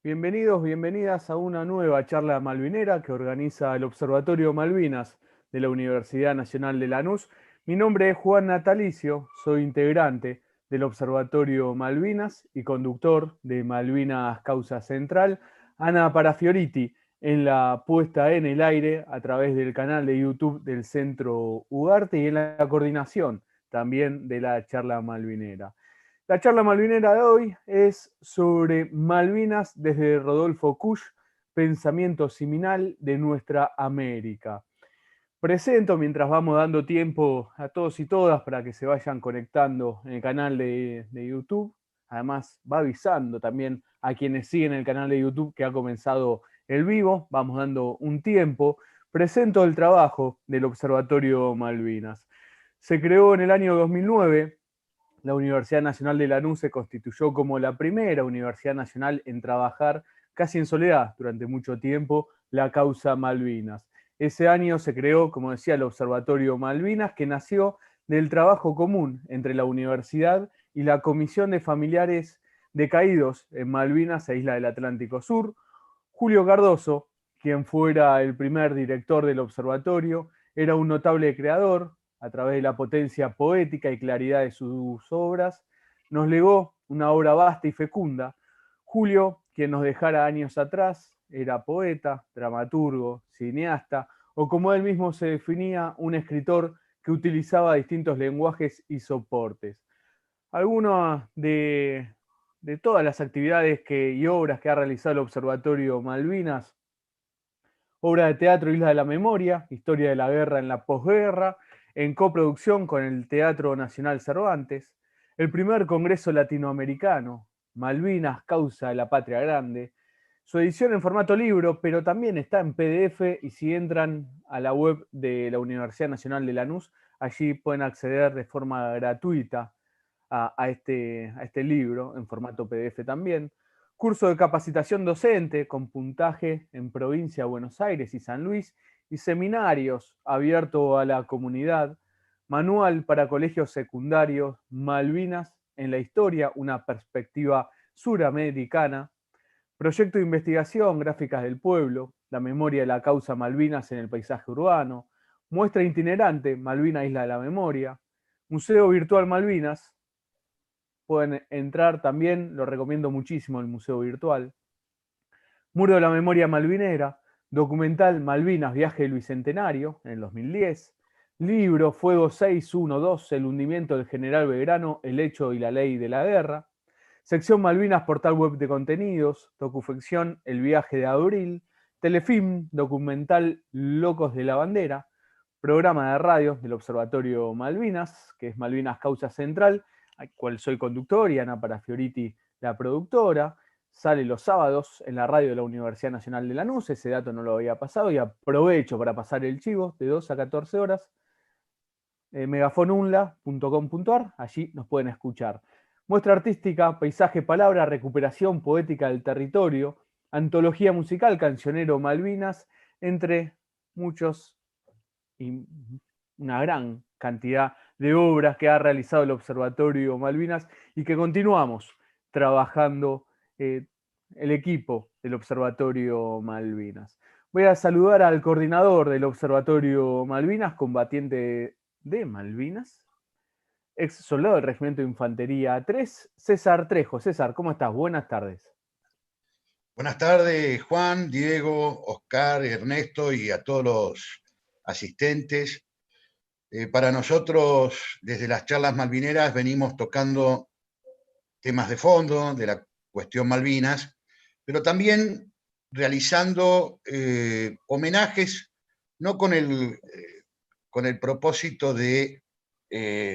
Bienvenidos, bienvenidas a una nueva charla malvinera que organiza el Observatorio Malvinas de la Universidad Nacional de Lanús. Mi nombre es Juan Natalicio, soy integrante del Observatorio Malvinas y conductor de Malvinas Causa Central. Ana Parafioriti en la puesta en el aire a través del canal de YouTube del Centro Ugarte y en la coordinación también de la charla malvinera. La charla malvinera de hoy es sobre Malvinas desde Rodolfo Kusch, pensamiento seminal de nuestra América. Presento, mientras vamos dando tiempo a todos y todas para que se vayan conectando en el canal de YouTube. Además, va avisando también a quienes siguen el canal de YouTube que ha comenzado el vivo. Vamos dando un tiempo. Presento el trabajo del Observatorio Malvinas. Se creó en el año 2009. La Universidad Nacional de Lanús se constituyó como la primera universidad nacional en trabajar casi en soledad durante mucho tiempo la causa Malvinas. Ese año se creó, como decía, el Observatorio Malvinas, que nació del trabajo común entre la universidad y la Comisión de Familiares de Caídos en Malvinas e Isla del Atlántico Sur. Julio Cardoso, quien fuera el primer director del observatorio, era un notable creador. A través de la potencia poética y claridad de sus obras, nos legó una obra vasta y fecunda. Julio, quien nos dejara años atrás, era poeta, dramaturgo, cineasta, o como él mismo se definía, un escritor que utilizaba distintos lenguajes y soportes. Algunas de todas las actividades y obras que ha realizado el Observatorio Malvinas: obra de teatro Isla de la Memoria, historia de la guerra en la posguerra, en coproducción con el Teatro Nacional Cervantes; el primer Congreso Latinoamericano, Malvinas, Causa de la Patria Grande; su edición en formato libro, pero también está en PDF, y si entran a la web de la Universidad Nacional de Lanús, allí pueden acceder de forma gratuita a este libro, en formato PDF también. Curso de capacitación docente con puntaje en provincia de Buenos Aires y San Luis, y seminarios abiertos a la comunidad. Manual para colegios secundarios, Malvinas en la historia, una perspectiva suramericana. Proyecto de investigación, Gráficas del Pueblo, la memoria de la causa Malvinas en el paisaje urbano. Muestra itinerante, Malvinas Isla de la Memoria. Museo Virtual Malvinas. Pueden entrar también, lo recomiendo muchísimo, el Museo Virtual. Muro de la Memoria Malvinera, documental Malvinas, viaje del Bicentenario, en el 2010. Libro Fuego 612, el hundimiento del general Belgrano, el hecho y la ley de la guerra. Sección Malvinas, portal web de contenidos. Docuficción El viaje de abril. Telefilm, documental Locos de la Bandera. Programa de radio del Observatorio Malvinas, que es Malvinas Causa Central, al cual soy conductor, y Ana Parafioriti la productora. Sale los sábados en la radio de la Universidad Nacional de Lanús. Ese dato no lo había pasado y aprovecho para pasar el chivo, de 2 a 14 horas. megafonunla.com.ar, allí nos pueden escuchar. Muestra artística, paisaje, palabra, recuperación poética del territorio, antología musical, cancionero Malvinas, entre muchos y una gran cantidad de obras que ha realizado el Observatorio Malvinas y que continuamos trabajando el equipo del Observatorio Malvinas. Voy a saludar al coordinador del Observatorio Malvinas, combatiente de Malvinas, ex soldado del Regimiento de Infantería 3, César Trejo. César, ¿cómo estás? Buenas tardes. Buenas tardes, Juan, Diego, Oscar, Ernesto y a todos los asistentes. Para nosotros, desde las charlas malvineras, venimos tocando temas de fondo de la cuestión Malvinas, pero también realizando homenajes, no con el propósito de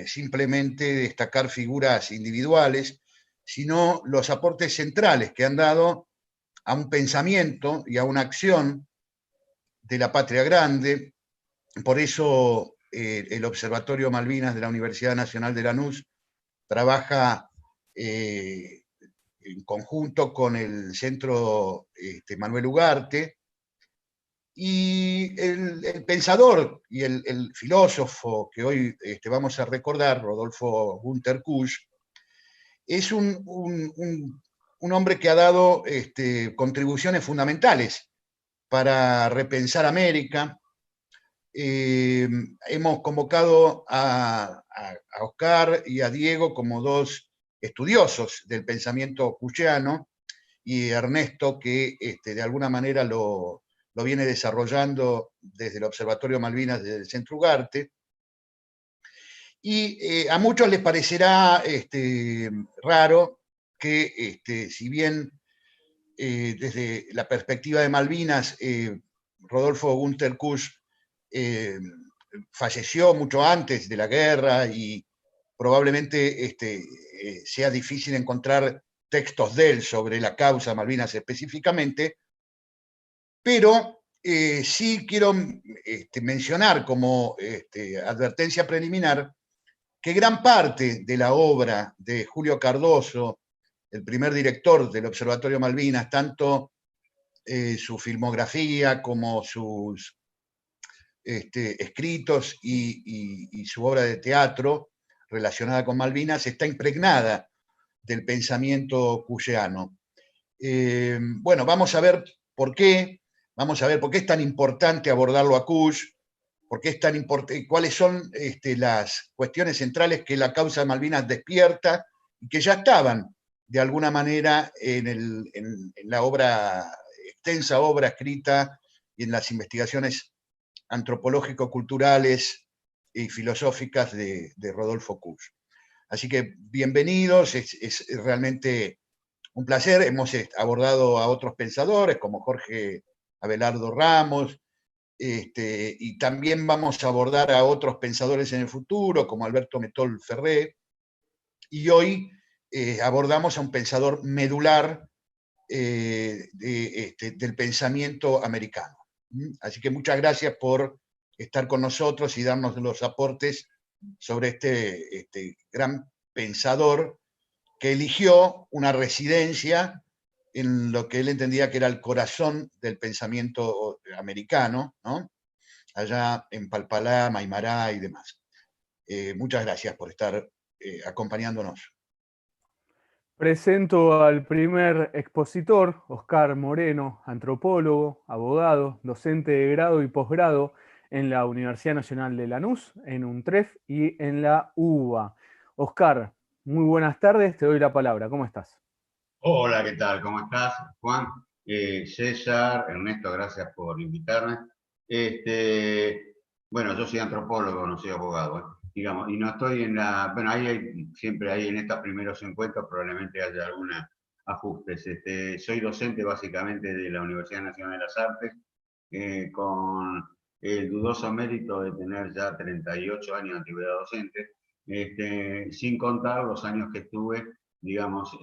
simplemente destacar figuras individuales, sino los aportes centrales que han dado a un pensamiento y a una acción de la patria grande. Por eso el Observatorio Malvinas de la Universidad Nacional de Lanús trabaja en conjunto con el Centro Manuel Ugarte, y el pensador y el filósofo que hoy vamos a recordar, Rodolfo Gunter Kusch, es un un hombre que ha dado contribuciones fundamentales para repensar América. Hemos convocado a Oscar y a Diego como dos estudiosos del pensamiento cuchiano, y Ernesto, que de alguna manera lo viene desarrollando desde el Observatorio Malvinas, desde el Centro Ugarte. Y a muchos les parecerá raro que, si bien desde la perspectiva de Malvinas, Rodolfo Günter Kusch falleció mucho antes de la guerra y probablemente sea difícil encontrar textos de él sobre la causa Malvinas específicamente, pero sí quiero mencionar como advertencia preliminar que gran parte de la obra de Julio Cardoso, el primer director del Observatorio Malvinas, tanto su filmografía como sus escritos y su obra de teatro relacionada con Malvinas, está impregnada del pensamiento cuschiano. Bueno, vamos a ver por qué, es tan importante abordarlo a Kusch, por qué es tan importante, cuáles son las cuestiones centrales que la causa de Malvinas despierta y que ya estaban de alguna manera en la obra, extensa obra escrita y en las investigaciones antropológico-culturales y filosóficas de Rodolfo Kusch. Así que bienvenidos, es realmente un placer. Hemos abordado a otros pensadores como Jorge Abelardo Ramos, y también vamos a abordar a otros pensadores en el futuro, como Alberto Metol Ferré, y hoy abordamos a un pensador medular del pensamiento americano. Así que muchas gracias por estar con nosotros y darnos los aportes sobre este gran pensador que eligió una residencia en lo que él entendía que era el corazón del pensamiento americano, ¿no? Allá en Palpalá, Maimará y demás. Muchas gracias por estar acompañándonos. Presento al primer expositor, Oscar Moreno, antropólogo, abogado, docente de grado y posgrado en la Universidad Nacional de Lanús, en UNTREF y en la UBA. Oscar, muy buenas tardes, te doy la palabra. ¿Cómo estás? Hola, ¿qué tal? ¿Cómo estás, Juan? César, Ernesto, gracias por invitarme. Bueno, yo soy antropólogo, no soy abogado, digamos, y no estoy en la... Bueno, siempre hay en estos primeros encuentros probablemente haya algunos ajustes. Soy docente básicamente de la Universidad Nacional de las Artes, con el dudoso mérito de tener ya 38 años de antigüedad docente, sin contar los años que estuve, digamos,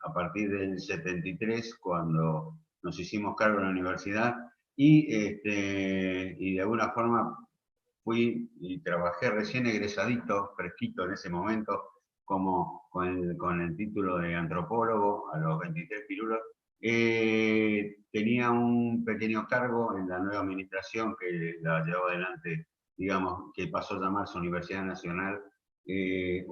a partir del 73, cuando nos hicimos cargo de la universidad, y de alguna forma fui y trabajé recién egresadito, fresquito en ese momento, como con el título de antropólogo a los 23 pirulos. Tenía un pequeño cargo en la nueva administración que la llevó adelante, digamos, que pasó a llamarse Universidad Nacional y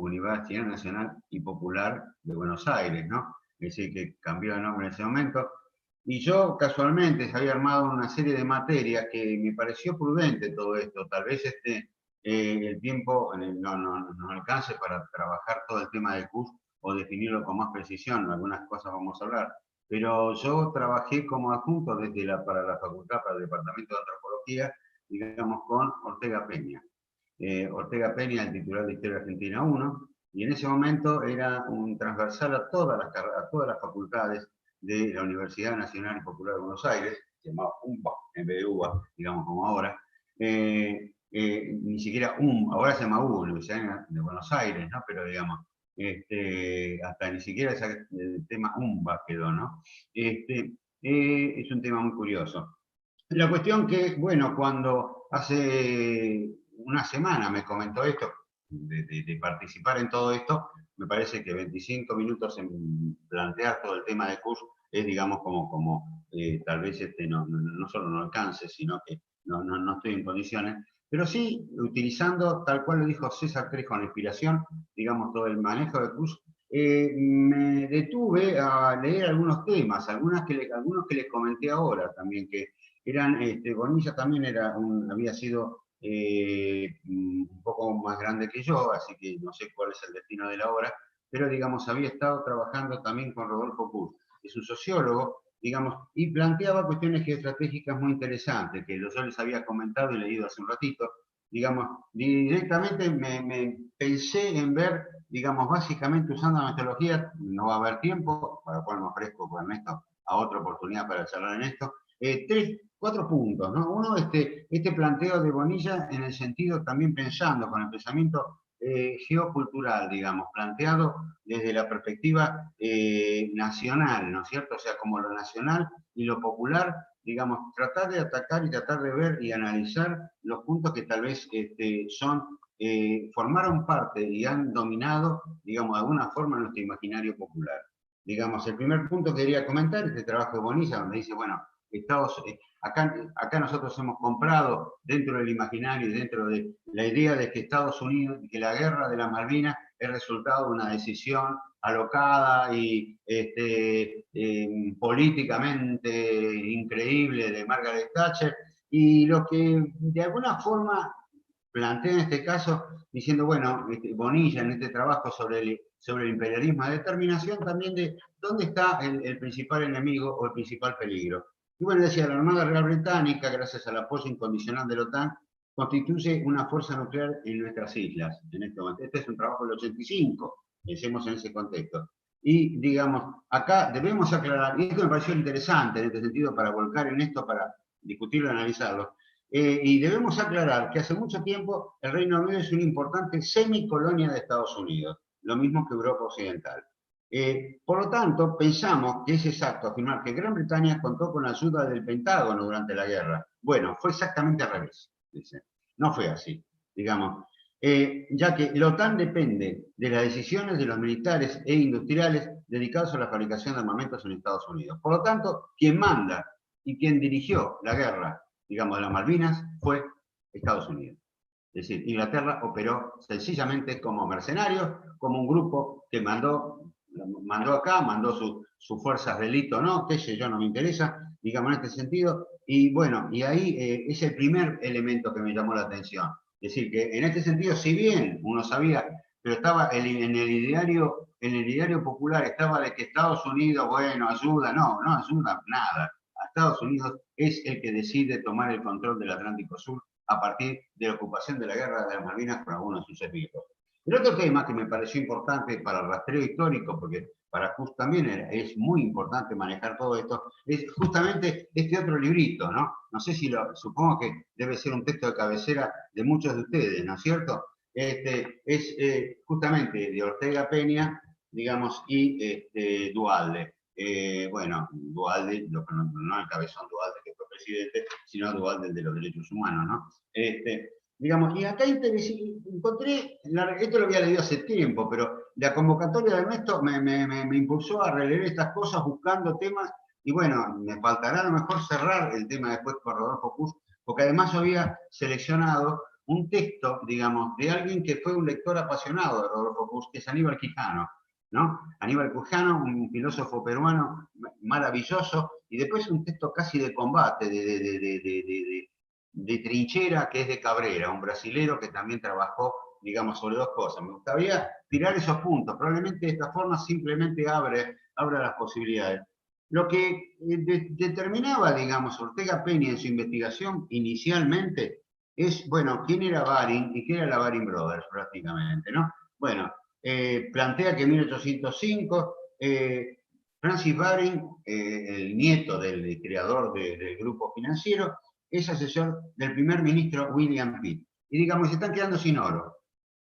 Popular de Buenos Aires, ¿no? Es decir, que cambió de nombre en ese momento. Y yo casualmente se había armado una serie de materias que me pareció prudente todo esto. Tal vez el tiempo no alcance para trabajar todo el tema del curso o definirlo con más precisión. Algunas cosas vamos a hablar. Pero yo trabajé como adjunto para la facultad, para el departamento de antropología, digamos, con Ortega Peña. Ortega Peña, el titular de Historia Argentina 1, y en ese momento era un transversal a todas las facultades de la Universidad Nacional y Popular de Buenos Aires, se llamaba UMBA en vez de UBA, digamos como ahora. Ni siquiera ahora se llama UBA, Universidad de Buenos Aires, ¿no? Pero digamos, hasta ni siquiera el tema UMBA quedó, ¿no? Es un tema muy curioso. La cuestión que, bueno, cuando hace una semana me comentó esto, de participar en todo esto, me parece que 25 minutos en plantear todo el tema de curso es, digamos, como tal vez no solo no alcance, sino que no estoy en condiciones, pero sí utilizando, tal cual lo dijo César Trejo en la inspiración, digamos, todo el manejo de curso me detuve a leer algunos temas, algunos que les comenté ahora también, que eran, Bonilla también había sido un poco más grande que yo, así que no sé cuál es el destino de la obra, pero digamos, había estado trabajando también con Rodolfo Kuhn, es un sociólogo, digamos, y planteaba cuestiones geoestratégicas muy interesantes, que yo les había comentado y leído hace un ratito. Digamos, directamente me pensé en ver, digamos, básicamente usando la metodología, no va a haber tiempo, para lo cual me ofrezco con Ernesto a otra oportunidad para charlar en esto, cuatro puntos, ¿no? Uno, este planteo de Bonilla en el sentido también pensando con el pensamiento geocultural, digamos, planteado desde la perspectiva nacional, ¿no es cierto? O sea, como lo nacional y lo popular, digamos, tratar de atacar y tratar de ver y analizar los puntos que tal vez formaron parte y han dominado, digamos, de alguna forma nuestro imaginario popular. Digamos, el primer punto que quería comentar es el trabajo de Bonilla, donde dice, bueno, acá nosotros hemos comprado dentro del imaginario y dentro de la idea de que Estados Unidos, que la guerra de las Malvinas es resultado de una decisión alocada y políticamente increíble de Margaret Thatcher, y lo que de alguna forma plantea en este caso, diciendo, bueno, Bonilla en este trabajo sobre el imperialismo de determinación, también de dónde está el principal enemigo o el principal peligro. Y bueno, decía, la Armada Real Británica, gracias al apoyo incondicional de la OTAN, constituye una fuerza nuclear en nuestras islas. En este momento. Este es un trabajo del 85, pensemos en ese contexto. Y digamos, acá debemos aclarar, y esto me pareció interesante en este sentido para volcar en esto, para discutirlo y analizarlo, y debemos aclarar que hace mucho tiempo el Reino Unido es una importante semicolonia de Estados Unidos, lo mismo que Europa Occidental. Por lo tanto, pensamos que es exacto afirmar que Gran Bretaña contó con la ayuda del Pentágono durante la guerra. Bueno, fue exactamente al revés, dice. No fue así, digamos. Ya que la OTAN depende de las decisiones de los militares e industriales dedicados a la fabricación de armamentos en Estados Unidos. Por lo tanto, quien manda y quien dirigió la guerra, digamos, de las Malvinas, fue Estados Unidos. Es decir, Inglaterra operó sencillamente como mercenario, como un grupo que mandó acá, mandó sus fuerzas de élite, no, qué sé yo, no me interesa, digamos en este sentido, y bueno, y ahí es el primer elemento que me llamó la atención. Es decir, que en este sentido, si bien uno sabía, pero estaba en el ideario popular, estaba de que Estados Unidos, bueno, ayuda, no ayuda nada. A Estados Unidos es el que decide tomar el control del Atlántico Sur a partir de la ocupación de la guerra de las Malvinas por algunos de sus enemigos. El otro tema que me pareció importante para el rastreo histórico, porque para Just también es muy importante manejar todo esto, es justamente este otro librito, ¿no? No sé si supongo que debe ser un texto de cabecera de muchos de ustedes, ¿no es cierto? Es justamente de Ortega Peña, digamos, y Duhalde. Bueno, Duhalde, no el cabezón Duhalde que fue presidente, sino Duhalde el de los derechos humanos, ¿no? Digamos, y acá encontré, esto lo había leído hace tiempo, pero la convocatoria de Ernesto me impulsó a releer estas cosas buscando temas, y bueno, me faltará a lo mejor cerrar el tema después con Rodolfo Kuhn, porque además yo había seleccionado un texto, digamos, de alguien que fue un lector apasionado de Rodolfo Kuhn, que es Aníbal Quijano, ¿no? Aníbal Quijano, un filósofo peruano maravilloso, y después un texto casi de combate, de trinchera, que es de Cabrera, un brasilero que también trabajó, digamos, sobre dos cosas. Me gustaría tirar esos puntos. Probablemente de esta forma simplemente abre las posibilidades. Lo que determinaba, digamos, Ortega Peña en su investigación inicialmente es, bueno, quién era Baring y qué era la Baring Brothers, prácticamente, ¿no? Bueno, plantea que en 1805 Francis Baring, el nieto del creador del grupo financiero, es asesor del primer ministro William Pitt. Y digamos, se están quedando sin oro.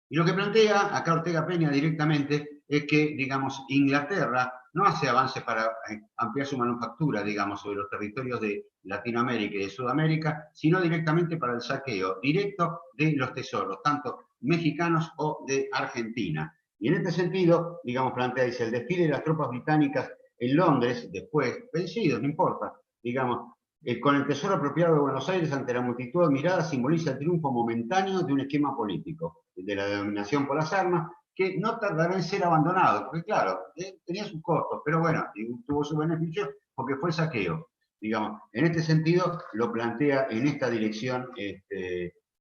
Y lo que plantea acá Ortega Peña directamente es que, digamos, Inglaterra no hace avances para ampliar su manufactura, digamos, sobre los territorios de Latinoamérica y de Sudamérica, sino directamente para el saqueo directo de los tesoros, tanto mexicanos o de Argentina. Y en este sentido, digamos, plantea, dice, el desfile de las tropas británicas en Londres, después, vencidos, no importa, digamos, con el tesoro apropiado de Buenos Aires ante la multitud admirada simboliza el triunfo momentáneo de un esquema político, de la dominación por las armas, que no tardará en ser abandonado, porque claro, tenía sus costos, pero bueno, y tuvo su beneficio porque fue saqueo. Digamos, en este sentido lo plantea en esta dirección.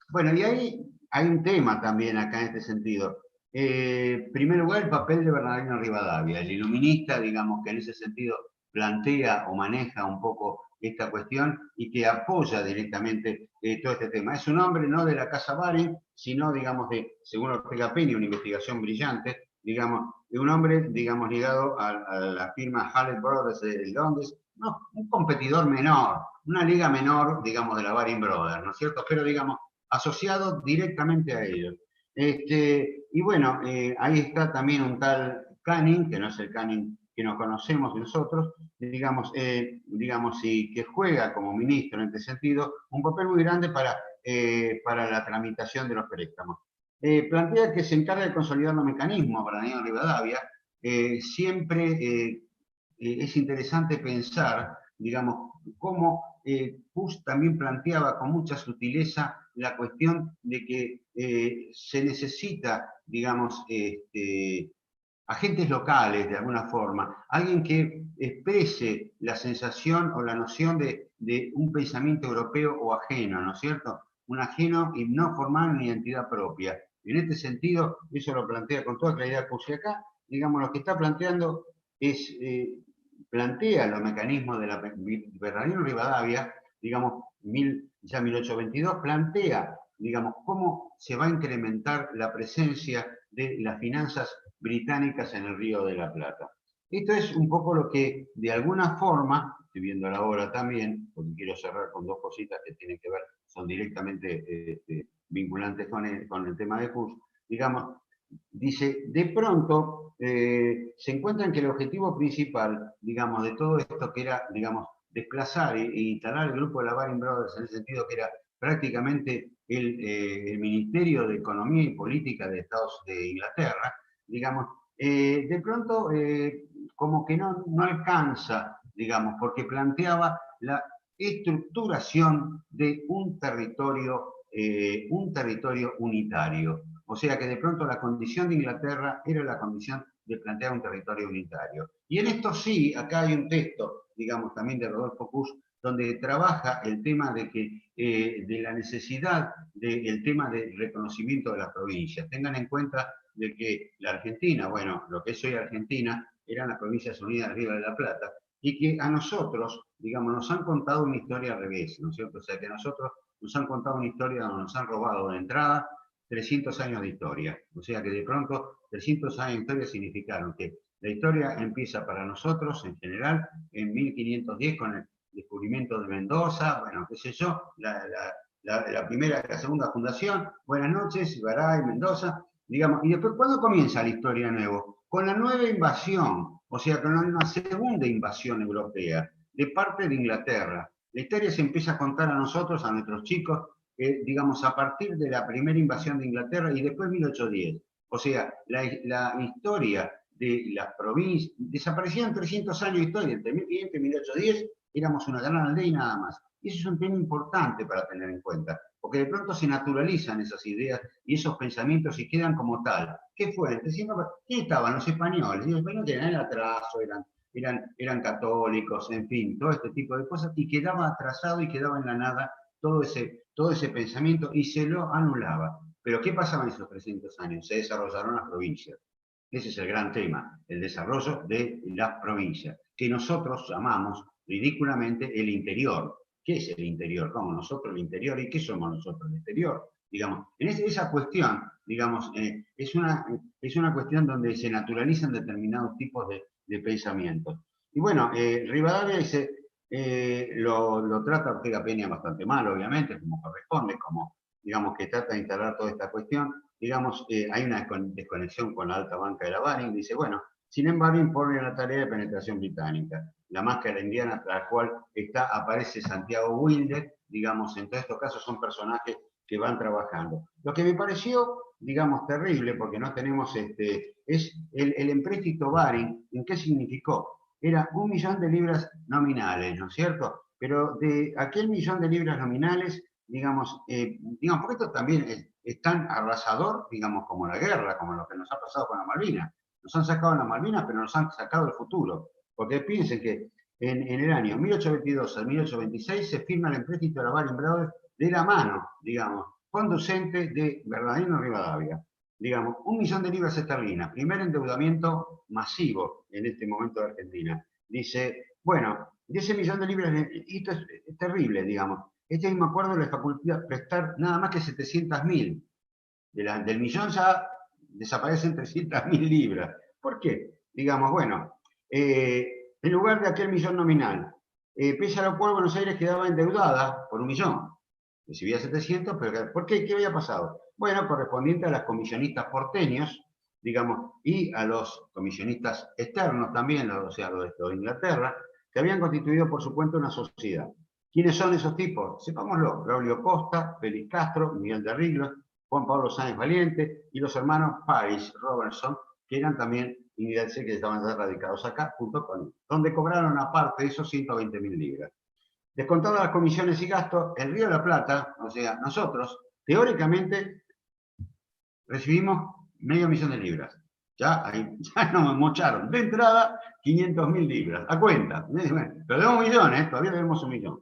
Bueno, y ahí hay un tema también acá en este sentido. En primer lugar, el papel de Bernardino Rivadavia, el iluminista, digamos, que en ese sentido plantea o maneja un poco esta cuestión y que apoya directamente todo este tema. Es un hombre no de la Casa Baring, sino, digamos, según Ortega Peña, una investigación brillante, digamos, de un hombre, digamos, ligado a la firma Hallett Brothers de Londres, no, un competidor menor, una liga menor, digamos, de la Baring Brothers, ¿no es cierto? Pero, digamos, asociado directamente a ellos. Y bueno, ahí está también un tal Canning, que no es el Canning que nos conocemos nosotros, digamos, y que juega como ministro en este sentido un papel muy grande para la tramitación de los préstamos. Plantea que se encarga de consolidar los mecanismos para Daniel Rivadavia. Siempre es interesante pensar, digamos, cómo Puig también planteaba con mucha sutileza la cuestión de que se necesita, digamos, agentes locales de alguna forma, alguien que exprese la sensación o la noción de un pensamiento europeo o ajeno, ¿no es cierto? Un ajeno y no formar una identidad propia. En este sentido, eso lo plantea con toda claridad Puig acá, digamos, lo que está planteando es, plantea los mecanismos de la Bernardino Rivadavia, digamos, ya 1822, plantea, digamos, cómo se va a incrementar la presencia de las finanzas británicas en el Río de la Plata. Esto es un poco lo que, de alguna forma, estoy viendo la obra también, porque quiero cerrar con dos cositas que tienen que ver, son directamente vinculantes con el tema de Puig, digamos, dice, de pronto se encuentran que el objetivo principal, digamos, de todo esto que era, digamos, desplazar e instalar el grupo de la Baring Brothers en el sentido que era prácticamente el Ministerio de Economía y Política de Inglaterra, digamos, de pronto como que no alcanza, digamos, porque planteaba la estructuración de un territorio unitario. O sea que de pronto la condición de Inglaterra era la condición de plantear un territorio unitario. Y en esto sí, acá hay un texto, digamos, también de Rodolfo Puig, donde trabaja el tema de la necesidad del tema del reconocimiento de las provincias. Tengan en cuenta de que la Argentina, bueno, lo que es hoy Argentina, eran las Provincias Unidas del Río de la Plata, y que a nosotros, digamos, nos han contado una historia al revés, ¿no es cierto? O sea, que a nosotros nos han contado una historia donde nos han robado de entrada 300 años de historia. O sea que de pronto 300 años de historia significaron que la historia empieza para nosotros en general en 1510 con el descubrimiento de Mendoza, bueno, qué sé yo, la primera, la segunda fundación, buenas noches, Garay, Mendoza, digamos, y después, ¿cuándo comienza la historia de nuevo? Con la nueva invasión, o sea, con una segunda invasión europea de parte de Inglaterra. La historia se empieza a contar a nosotros, a nuestros chicos, digamos, a partir de la primera invasión de Inglaterra y después 1810. O sea, la historia de las provincias, desaparecían 300 años de historia, entre 1500 y 1810 éramos una gran aldea y nada más. Y eso es un tema importante para tener en cuenta, porque de pronto se naturalizan esas ideas y esos pensamientos y quedan como tal. ¿Qué fue? ¿Qué estaban los españoles? Y los españoles tenían el atraso, eran católicos, en fin, todo este tipo de cosas, y quedaba atrasado y quedaba en la nada todo ese pensamiento y se lo anulaba. Pero ¿qué pasaba en esos 300 años? Se desarrollaron las provincias. Ese es el gran tema, el desarrollo de las provincias, que nosotros llamamos ridículamente el interior. ¿Qué es el interior? ¿Cómo nosotros el interior? ¿Y qué somos nosotros el exterior? Digamos, en esa cuestión, digamos, es una cuestión donde se naturalizan determinados tipos de pensamientos. Y bueno, Rivadavia dice, lo trata Ortega Peña bastante mal, obviamente, como corresponde, como, digamos, que trata de instalar toda esta cuestión. Digamos, hay una desconexión con la alta banca de la Baring, dice, bueno, sin embargo, impone la tarea de penetración británica. La máscara indiana, tras la cual aparece Santiago Wilde, digamos, en todos estos casos son personajes que van trabajando. Lo que me pareció, digamos, terrible, porque no tenemos, es el empréstito Baring, ¿en qué significó? Era 1 millón de libras nominales, ¿no es cierto? Pero de aquel millón de libras nominales, digamos, porque esto también es tan arrasador, digamos, como la guerra, como lo que nos ha pasado con la Malvinas. Nos han sacado las Malvinas, pero nos han sacado el futuro. Porque piensen que en el año 1822 al 1826 se firma el empréstito de la Baring Brothers de la mano, digamos, conducente de Bernardino Rivadavia. Digamos, 1 millón de libras esterlinas, primer endeudamiento masivo en este momento de Argentina. Dice, bueno, de ese millón de libras, esto es terrible, digamos. Este mismo acuerdo le faculta prestar nada más que 700.000. Del millón ya desaparecen 300.000 libras. ¿Por qué? Digamos, bueno, en lugar de aquel millón nominal, pese a lo cual Buenos Aires quedaba endeudada por 1 millón. Recibía 700, pero ¿por qué? ¿Qué había pasado? Bueno, correspondiente a las comisionistas porteños, digamos, y a los comisionistas externos también, o sea, los de Inglaterra, que habían constituido por su cuenta una sociedad. ¿Quiénes son esos tipos? Sepámoslo: Braulio Costa, Félix Castro, Miguel de Riglos, Juan Pablo Sáenz Valiente y los hermanos Paris Robertson, que eran también ingleses que estaban radicados acá, junto con él, donde cobraron aparte de esos 120.000 libras. Descontadas las comisiones y gastos, el Río de la Plata, o sea, nosotros, teóricamente, recibimos medio millón de libras. Ya nos mocharon. De entrada, 500.000 libras. A cuenta. Pero debemos 1 millón, todavía debemos 1 millón.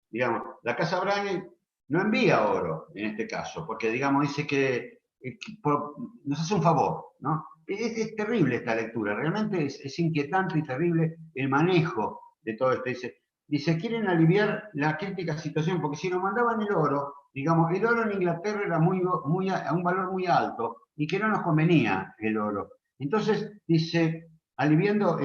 Digamos, la Casa Brandt no envía oro en este caso, porque, digamos, dice que nos hace un favor, ¿no? Es terrible esta lectura, realmente es inquietante y terrible el manejo de todo esto. Dice, quieren aliviar la crítica situación, porque si nos mandaban el oro, digamos, el oro en Inglaterra era a un valor muy alto y que no nos convenía el oro. Entonces, dice, aliviando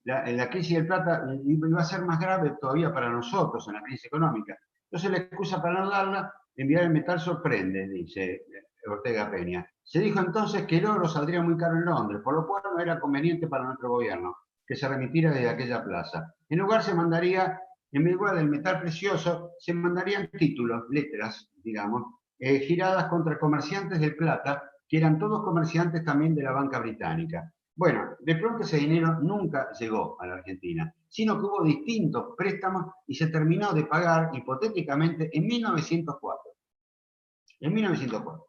la crisis del plata, iba a ser más grave todavía para nosotros en la crisis económica. Entonces, la excusa para no darla, enviar el metal sorprende, dice Ortega Peña. Se dijo entonces que el oro saldría muy caro en Londres, por lo cual no era conveniente para nuestro gobierno que se remitiera desde aquella plaza. En lugar se mandaría, en lugar del metal precioso, se mandarían títulos, letras, digamos, giradas contra comerciantes de plata, que eran todos comerciantes también de la banca británica. Bueno, de pronto ese dinero nunca llegó a la Argentina, sino que hubo distintos préstamos y se terminó de pagar hipotéticamente en 1904. En 1904.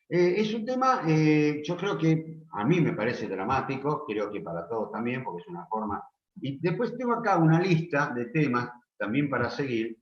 Es un tema, yo creo que a mí me parece dramático, creo que para todos también, porque es una forma. Y después tengo acá una lista de temas también para seguir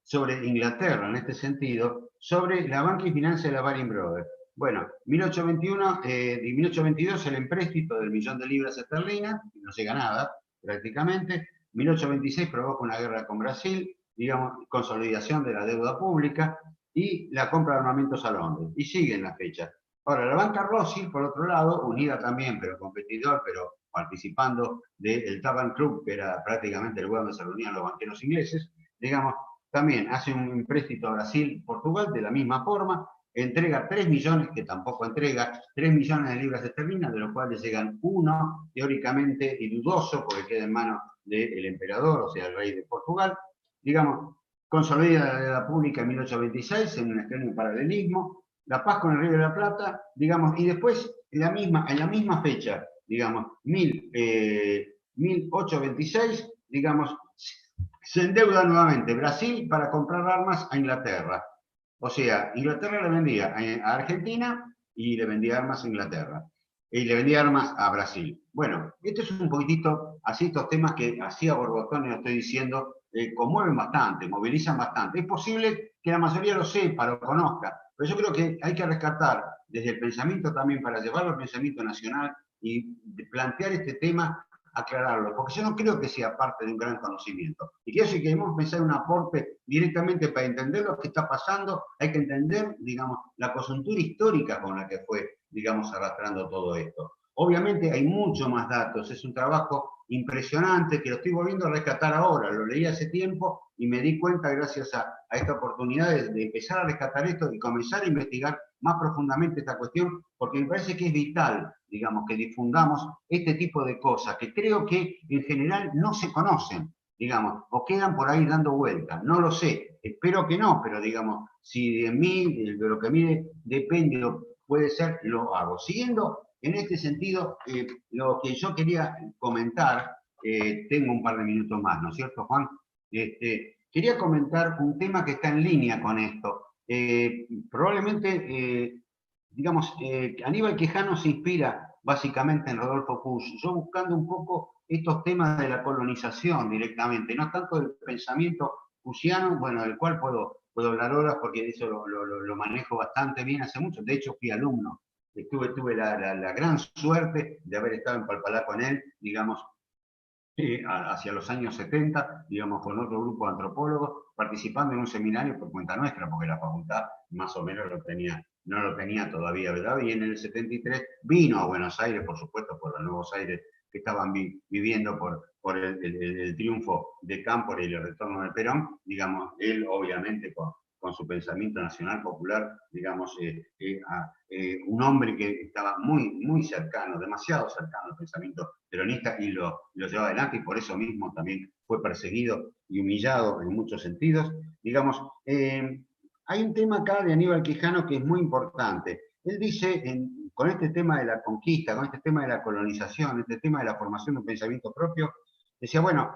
sobre Inglaterra en este sentido, sobre la banca y finanzas de la Baring Brothers. Bueno, 1821 y 1822 el empréstito del 1 millón de libras esterlinas, no llega nada prácticamente. 1826 provoca una guerra con Brasil, digamos, consolidación de la deuda pública y la compra de armamentos a Londres. Y siguen las fechas. Ahora, la banca Rothschild, por otro lado, unida también, pero competidor, pero participando del Taban Club, que era prácticamente el lugar donde se reunían los banqueros ingleses, digamos, también hace un empréstito a Brasil, Portugal, de la misma forma, entrega 3 millones, que tampoco entrega, 3 millones de libras esterlinas, de los cuales llegan 1, teóricamente, y dudoso, porque queda en manos del emperador, o sea, el rey de Portugal. Digamos, consolida la deuda pública en 1826, en un extraño paralelismo, la paz con el Río de la Plata, digamos, y después, en la misma fecha, digamos, 1826, digamos, se endeuda nuevamente Brasil para comprar armas a Inglaterra. O sea, Inglaterra le vendía a Argentina y le vendía armas a Inglaterra. Y le vendía armas a Brasil. Bueno, esto es un poquitito, así estos temas que así a borbotones lo estoy diciendo, conmueven bastante, movilizan bastante. Es posible que la mayoría lo sepa, lo conozca, pero yo creo que hay que rescatar desde el pensamiento también, para llevarlo al pensamiento nacional y plantear este tema, aclararlo, porque yo no creo que sea parte de un gran conocimiento. Y quiero decir que debemos pensar un aporte directamente para entender lo que está pasando, hay que entender, digamos, la coyuntura histórica con la que fue, digamos, arrastrando todo esto. Obviamente hay mucho más datos, es un trabajo impresionante que lo estoy volviendo a rescatar ahora, lo leí hace tiempo y me di cuenta gracias a esta oportunidad de empezar a rescatar esto y comenzar a investigar más profundamente esta cuestión, porque me parece que es vital, digamos, que difundamos este tipo de cosas que creo que en general no se conocen, digamos, o quedan por ahí dando vueltas, no lo sé, espero que no, pero digamos, si de mí, de lo que a mí depende, puede ser, lo hago. Siguiendo en este sentido, lo que yo quería comentar, tengo un par de minutos más, ¿no es cierto, Juan? Quería comentar un tema que está en línea con esto. Probablemente, digamos, Aníbal Quijano se inspira básicamente en Rodolfo Kusch. Yo buscando un poco estos temas de la colonización directamente, no tanto del pensamiento kuschiano, bueno, del cual puedo hablar horas porque eso lo manejo bastante bien hace mucho. De hecho, fui alumno. Tuve la gran suerte de haber estado en Palpalá con él, digamos, hacia los años 70, digamos, con otro grupo de antropólogos, participando en un seminario por cuenta nuestra, porque la facultad más o menos no lo tenía todavía, ¿verdad? Y en el 73 vino a Buenos Aires, por supuesto, por los Nuevos Aires que estaban viviendo por el triunfo de Cámpora y el retorno de Perón, digamos, él obviamente con su pensamiento nacional popular, digamos, un hombre que estaba muy cercano, demasiado cercano al pensamiento peronista y lo llevó adelante y por eso mismo también fue perseguido y humillado en muchos sentidos. Digamos, hay un tema acá de Aníbal Quijano que es muy importante. Él dice, con este tema de la conquista, con este tema de la colonización, este tema de la formación de un pensamiento propio, decía, bueno,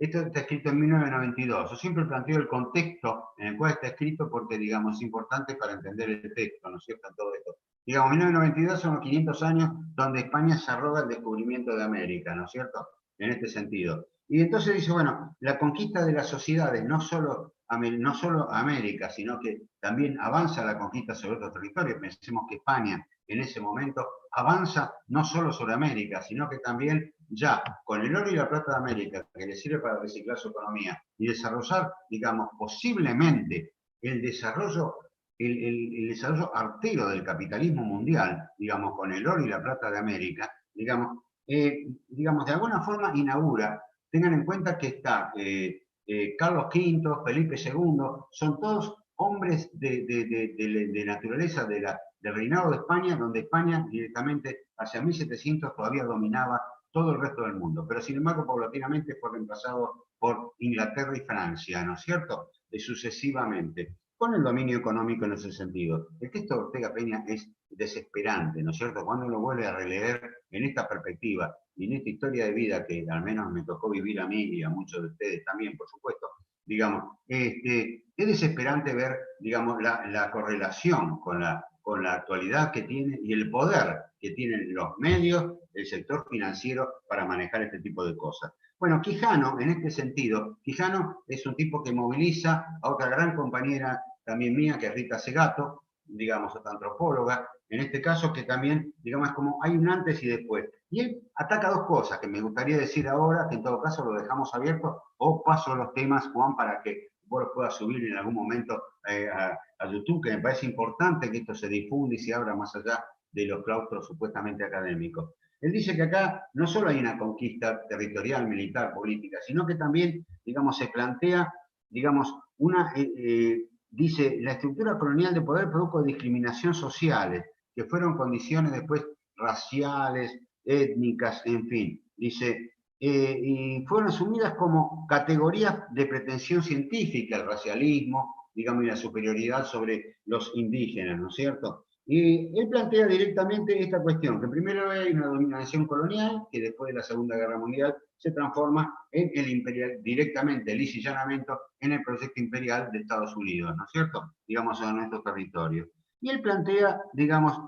esto está escrito en 1992. Yo siempre planteo el contexto en el cual está escrito porque, digamos, es importante para entender el texto, ¿no es cierto?, en todo esto. Digamos, 1992 son los 500 años donde España se arroga el descubrimiento de América, ¿no es cierto?, en este sentido. Y entonces dice, bueno, la conquista de las sociedades, no solo América, sino que también avanza la conquista sobre otros territorios. Pensemos que España en ese momento avanza no solo sobre América, sino que también ya con el oro y la plata de América, que le sirve para reciclar su economía y desarrollar, digamos, posiblemente el desarrollo artero del capitalismo mundial, digamos, con el oro y la plata de América, digamos, de alguna forma inaugura. Tengan en cuenta que está Carlos V, Felipe II, son todos hombres de naturaleza del reinado de España, donde España directamente hacia 1700 todavía dominaba todo el resto del mundo, pero sin embargo paulatinamente fue reemplazado por Inglaterra y Francia, ¿no es cierto?, sucesivamente, con el dominio económico en ese sentido. El texto de Ortega Peña es desesperante, ¿no es cierto?, cuando lo vuelve a releer en esta perspectiva y en esta historia de vida que al menos me tocó vivir a mí y a muchos de ustedes también, por supuesto, digamos, es desesperante ver, digamos, la correlación con la actualidad que tiene y el poder que tienen los medios, el sector financiero para manejar este tipo de cosas. Bueno, Quijano, en este sentido, Quijano es un tipo que moviliza a otra gran compañera también mía, que es Rita Segato, digamos, otra antropóloga, en este caso que también, digamos, como hay un antes y después. Y él ataca dos cosas que me gustaría decir ahora, que en todo caso lo dejamos abierto, o paso los temas, Juan, para que vos los puedas subir en algún momento a YouTube, que me parece importante que esto se difunda y se abra más allá de los claustros supuestamente académicos. Él dice que acá no solo hay una conquista territorial, militar, política, sino que también, digamos, se plantea, digamos, dice, la estructura colonial de poder produjo discriminación sociales, que fueron condiciones después raciales, étnicas, en fin. Dice, y fueron asumidas como categorías de pretensión científica, el racialismo, digamos, y la superioridad sobre los indígenas, ¿no es cierto? Y él plantea directamente esta cuestión, que primero hay una dominación colonial, que después de la Segunda Guerra Mundial se transforma en el imperial, directamente, lisa y llanamente, en el proyecto imperial de Estados Unidos, ¿no es cierto?, digamos, en nuestros territorios. Y él plantea, digamos,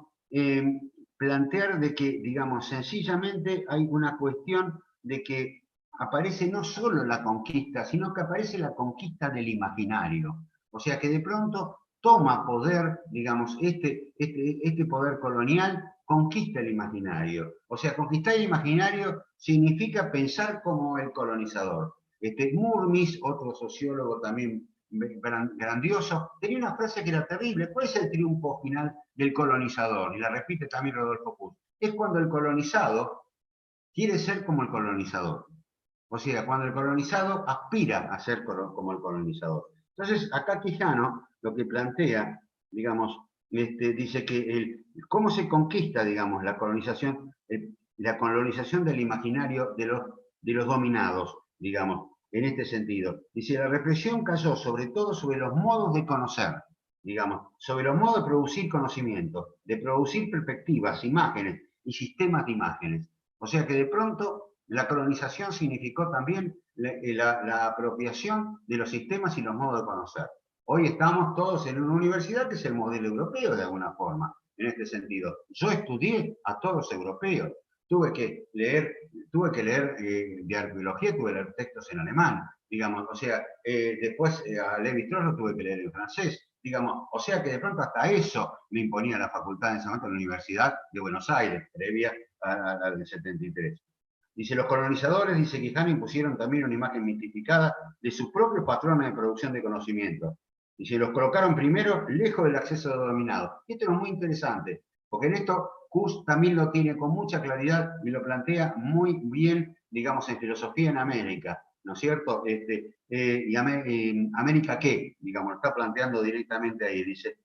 plantear de que, digamos, sencillamente hay una cuestión de que aparece no solo la conquista, sino que aparece la conquista del imaginario. O sea que de pronto toma poder, digamos, este poder colonial, conquista el imaginario. O sea, conquistar el imaginario significa pensar como el colonizador. Murmis, otro sociólogo también grandioso, tenía una frase que era terrible. ¿Cuál es el triunfo final del colonizador? Y la repite también Rodolfo Kusch. Es cuando el colonizado quiere ser como el colonizador. O sea, cuando el colonizado aspira a ser como el colonizador. Entonces, acá Quijano lo que plantea, digamos, dice que cómo se conquista, digamos, la colonización del imaginario de los dominados, digamos, en este sentido. Dice, la represión cayó sobre todo sobre los modos de conocer, digamos, sobre los modos de producir conocimiento, de producir perspectivas, imágenes y sistemas de imágenes. O sea que de pronto la colonización significó también la apropiación de los sistemas y los modos de conocer. Hoy estamos todos en una universidad que es el modelo europeo de alguna forma, en este sentido. Yo estudié a todos los europeos. Tuve que leer de arqueología, tuve que leer textos en alemán, digamos, o sea, después a Lévi-Strauss lo tuve que leer en francés, digamos, o sea que de pronto hasta eso me imponía la facultad en ese momento en la Universidad de Buenos Aires, previa a del 73. Dice, los colonizadores, dice Quijano, impusieron también una imagen mitificada de sus propios patrones de producción de conocimiento. Dice, los colocaron primero lejos del acceso de los dominados. Esto es muy interesante, porque en esto Kuss también lo tiene con mucha claridad y lo plantea muy bien, digamos, en Filosofía en América, ¿no es cierto? ¿América qué? Digamos, lo está planteando directamente ahí. Dice,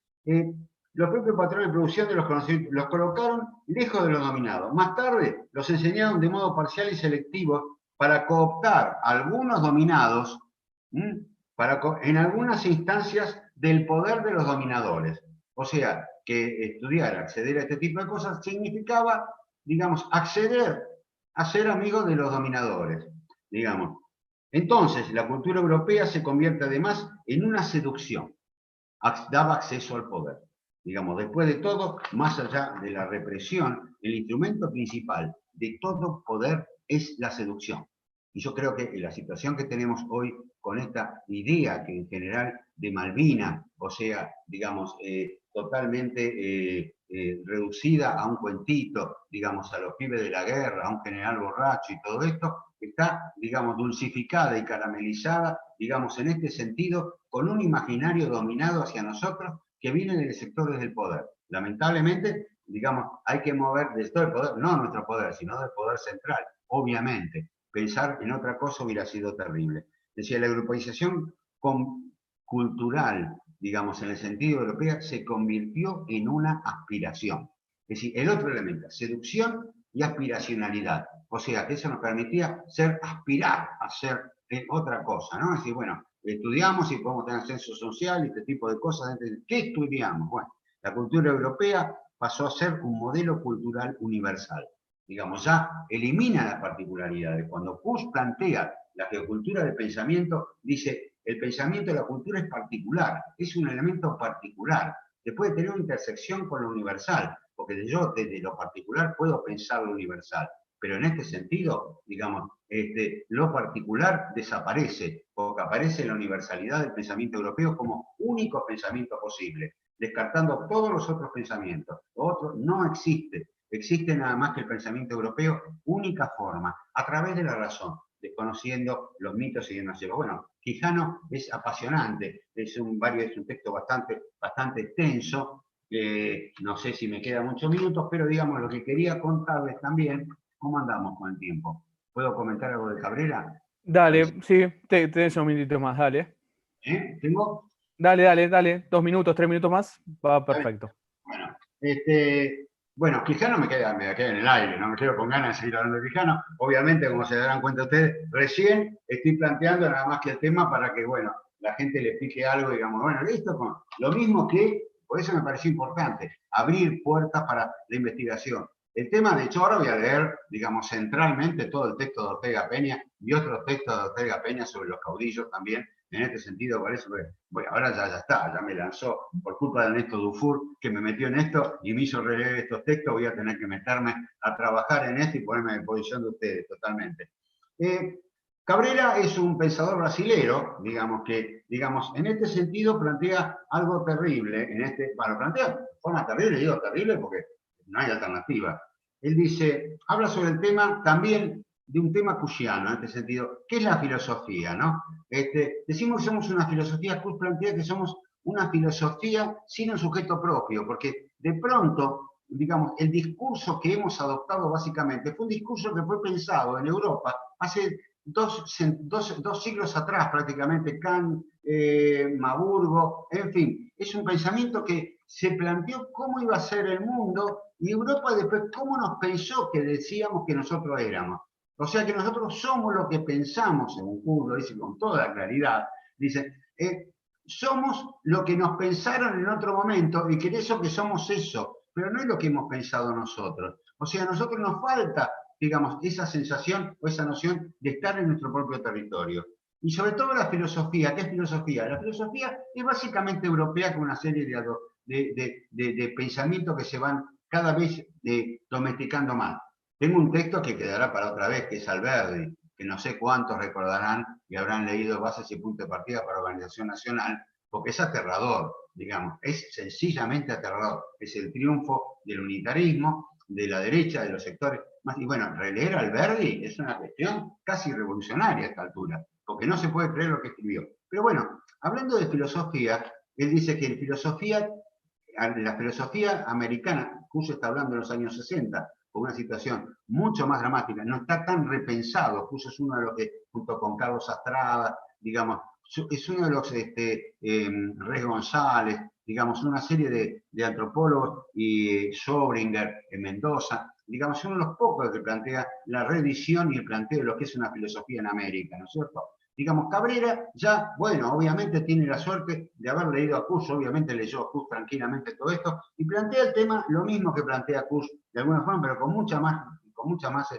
los propios patrones de producción de los conocimientos los colocaron lejos de los dominados. Más tarde los enseñaron de modo parcial y selectivo para cooptar a algunos dominados en algunas instancias del poder de los dominadores. O sea, que estudiar, acceder a este tipo de cosas significaba, digamos, acceder a ser amigo de los dominadores, digamos. Entonces, la cultura europea se convierte además en una seducción. Daba acceso al poder. Digamos, después de todo, más allá de la represión, el instrumento principal de todo poder es la seducción. Y yo creo que la situación que tenemos hoy con esta idea que en general de Malvinas, o sea, digamos, totalmente reducida a un cuentito, digamos, a los pibes de la guerra, a un general borracho y todo esto, está, digamos, dulcificada y caramelizada, digamos, en este sentido, con un imaginario dominado hacia nosotros que viene de los sectores del poder. Lamentablemente, digamos, hay que mover del todo el poder, no nuestro poder, sino del poder central, obviamente. Pensar en otra cosa hubiera sido terrible. Decía, la europeización cultural, digamos, en el sentido europeo, se convirtió en una aspiración. Es decir, el otro elemento, seducción y aspiracionalidad. O sea, que eso nos permitía aspirar a ser otra cosa, ¿no? Es decir, bueno, estudiamos y podemos tener ascenso social y este tipo de cosas. ¿Qué estudiamos? Bueno, la cultura europea pasó a ser un modelo cultural universal. Digamos, ya elimina las particularidades. Cuando Kuss plantea la geocultura del pensamiento, dice, el pensamiento de la cultura es particular, es un elemento particular, que puede tener una intersección con lo universal, porque yo desde lo particular puedo pensar lo universal, pero en este sentido, digamos, lo particular desaparece, porque aparece la universalidad del pensamiento europeo como único pensamiento posible, descartando todos los otros pensamientos. Lo otro no existe. Existe nada más que el pensamiento europeo, única forma, a través de la razón, desconociendo los mitos y demás. Bueno, Quijano es apasionante, es un texto bastante extenso, no sé si me quedan muchos minutos, pero digamos lo que quería contarles también, ¿cómo andamos con el tiempo? ¿Puedo comentar algo de Cabrera? Dale, sí, tenés un minutito más, dale. ¿Tengo? Dale, 2 minutos, 3 minutos más, va perfecto. Bueno, Quijano me queda en el aire, no me quedo con ganas de seguir hablando de Quijano. Obviamente, como se darán cuenta ustedes, recién estoy planteando nada más que el tema para que, bueno, la gente le explique algo, digamos, bueno, listo, lo mismo que, por eso me pareció importante, abrir puertas para la investigación. El tema, de hecho, ahora voy a leer, digamos, centralmente todo el texto de Ortega Peña y otros textos de Ortega Peña sobre los caudillos también. En este sentido, por eso, bueno, ahora ya está, ya me lanzó por culpa de Ernesto Dufour, que me metió en esto y me hizo releer estos textos, voy a tener que meterme a trabajar en esto y ponerme en posición de ustedes totalmente. Cabrera es un pensador brasilero, digamos, que, digamos, en este sentido plantea algo terrible, lo plantea de forma terrible, digo terrible porque no hay alternativa. Él dice, habla sobre el tema también de un tema kussiano, en este sentido, ¿qué es la filosofía, no? Decimos que somos una filosofía, Kuss plantea que somos una filosofía sin un sujeto propio, porque de pronto, digamos, el discurso que hemos adoptado básicamente fue un discurso que fue pensado en Europa hace dos siglos atrás prácticamente, Kant, Maburgo, en fin, es un pensamiento que se planteó cómo iba a ser el mundo y Europa después cómo nos pensó que decíamos que nosotros éramos. O sea que nosotros somos lo que pensamos, según Kuss lo dice con toda claridad, dice, somos lo que nos pensaron en otro momento y que somos eso, pero no es lo que hemos pensado nosotros. O sea, a nosotros nos falta digamos, esa sensación o esa noción de estar en nuestro propio territorio. Y sobre todo la filosofía. ¿Qué es filosofía? La filosofía es básicamente europea con una serie de pensamientos que se van cada vez domesticando más. Tengo un texto que quedará para otra vez, que es Alberdi, que no sé cuántos recordarán y habrán leído Bases y Puntos de Partida para la Organización Nacional, porque es aterrador, digamos, es sencillamente aterrador. Es el triunfo del unitarismo, de la derecha, de los sectores más. Y bueno, releer a Alberdi es una cuestión casi revolucionaria a esta altura, porque no se puede creer lo que escribió. Pero bueno, hablando de filosofía, él dice que la filosofía americana, Kuhn está hablando en los años 60, con una situación mucho más dramática, no está tan repensado. Kuhn es uno de los que, junto con Carlos Astrada, digamos, es uno de los Res González, digamos, una serie de antropólogos, y Sobringer en Mendoza, digamos, son uno de los pocos que plantea la revisión y el planteo de lo que es una filosofía en América, ¿no es cierto? Digamos, Cabrera ya, bueno, obviamente tiene la suerte de haber leído a Kuhn, obviamente leyó a Kuhn tranquilamente todo esto, y plantea el tema lo mismo que plantea Kuhn, de alguna forma, pero con mucha más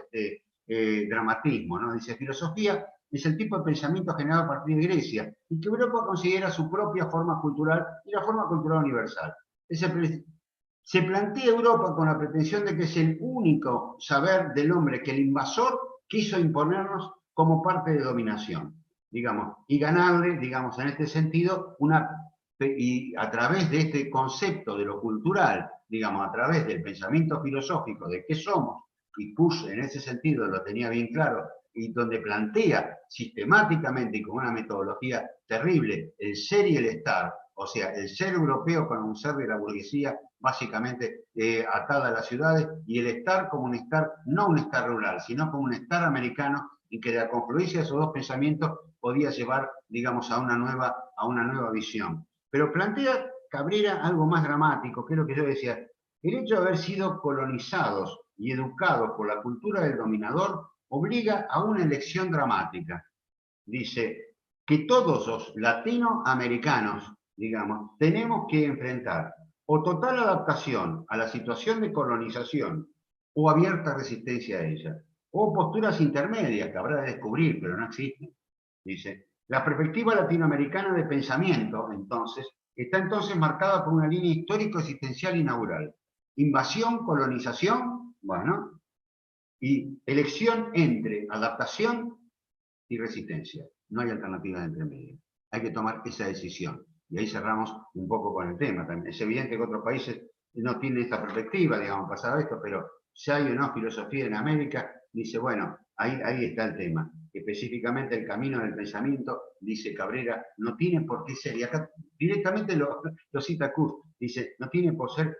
dramatismo, ¿no? Dice, filosofía es el tipo de pensamiento generado a partir de Grecia, y que Europa considera su propia forma cultural y la forma cultural universal. Se plantea Europa con la pretensión de que es el único saber del hombre que el invasor quiso imponernos como parte de dominación, digamos, y ganarle, digamos, en este sentido, y a través de este concepto de lo cultural, digamos, a través del pensamiento filosófico de qué somos, y Kuhn en ese sentido lo tenía bien claro, y donde plantea sistemáticamente y con una metodología terrible el ser y el estar, o sea, el ser europeo como un ser de la burguesía básicamente atada a las ciudades, y el estar como un estar, no un estar rural, sino como un estar americano, y que la confluencia de esos dos pensamientos podía llevar, digamos, a una nueva visión. Pero plantea Cabrera algo más dramático, que es lo que yo decía. El hecho de haber sido colonizados y educados por la cultura del dominador obliga a una elección dramática. Dice que todos los latinoamericanos, digamos, tenemos que enfrentar o total adaptación a la situación de colonización o abierta resistencia a ella, o posturas intermedias que habrá de descubrir, pero no existen. Dice, la perspectiva latinoamericana de pensamiento, entonces, está entonces marcada por una línea histórico-existencial inaugural. Invasión, colonización, bueno, y elección entre adaptación y resistencia. No hay alternativa de entre medio. Hay que tomar esa decisión. Y ahí cerramos un poco con el tema. También es evidente que otros países no tienen esta perspectiva, digamos, pasado esto, pero si hay una filosofía en América, dice, bueno, ahí está el tema. Específicamente el camino del pensamiento, dice Cabrera, no tiene por qué ser, y acá directamente lo cita Kuhn, dice, no tiene por ser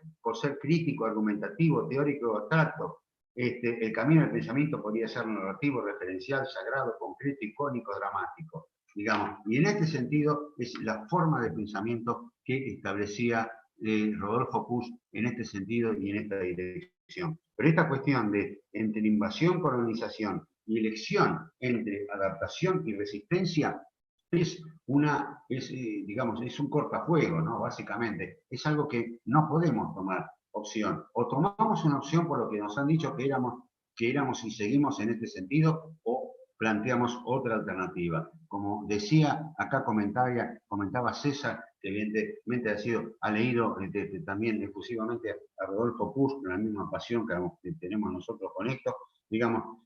crítico, argumentativo, teórico, abstracto. El camino del pensamiento podría ser narrativo, referencial, sagrado, concreto, icónico, dramático, digamos. Y en este sentido es la forma de pensamiento que establecía Rodolfo Kuhn en este sentido y en esta dirección. Pero esta cuestión de entre invasión, colonización y elección entre adaptación y resistencia digamos, es un cortafuego, ¿no? Básicamente, es algo que no podemos tomar opción. O tomamos una opción por lo que nos han dicho que éramos y seguimos en este sentido, o planteamos otra alternativa. Como decía, acá comentaba César, que evidentemente ha leído también exclusivamente a Rodolfo Kuhn, con la misma pasión que tenemos nosotros con esto. Digamos,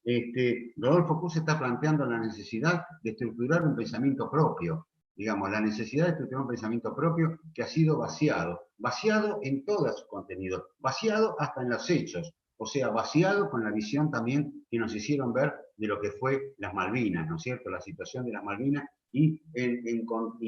Rodolfo Kuhn está planteando la necesidad de estructurar un pensamiento propio, digamos, la necesidad de estructurar un pensamiento propio que ha sido vaciado en todo su contenido, vaciado hasta en los hechos, o sea, vaciado con la visión también que nos hicieron ver de lo que fue las Malvinas, ¿no es cierto?, la situación de las Malvinas, y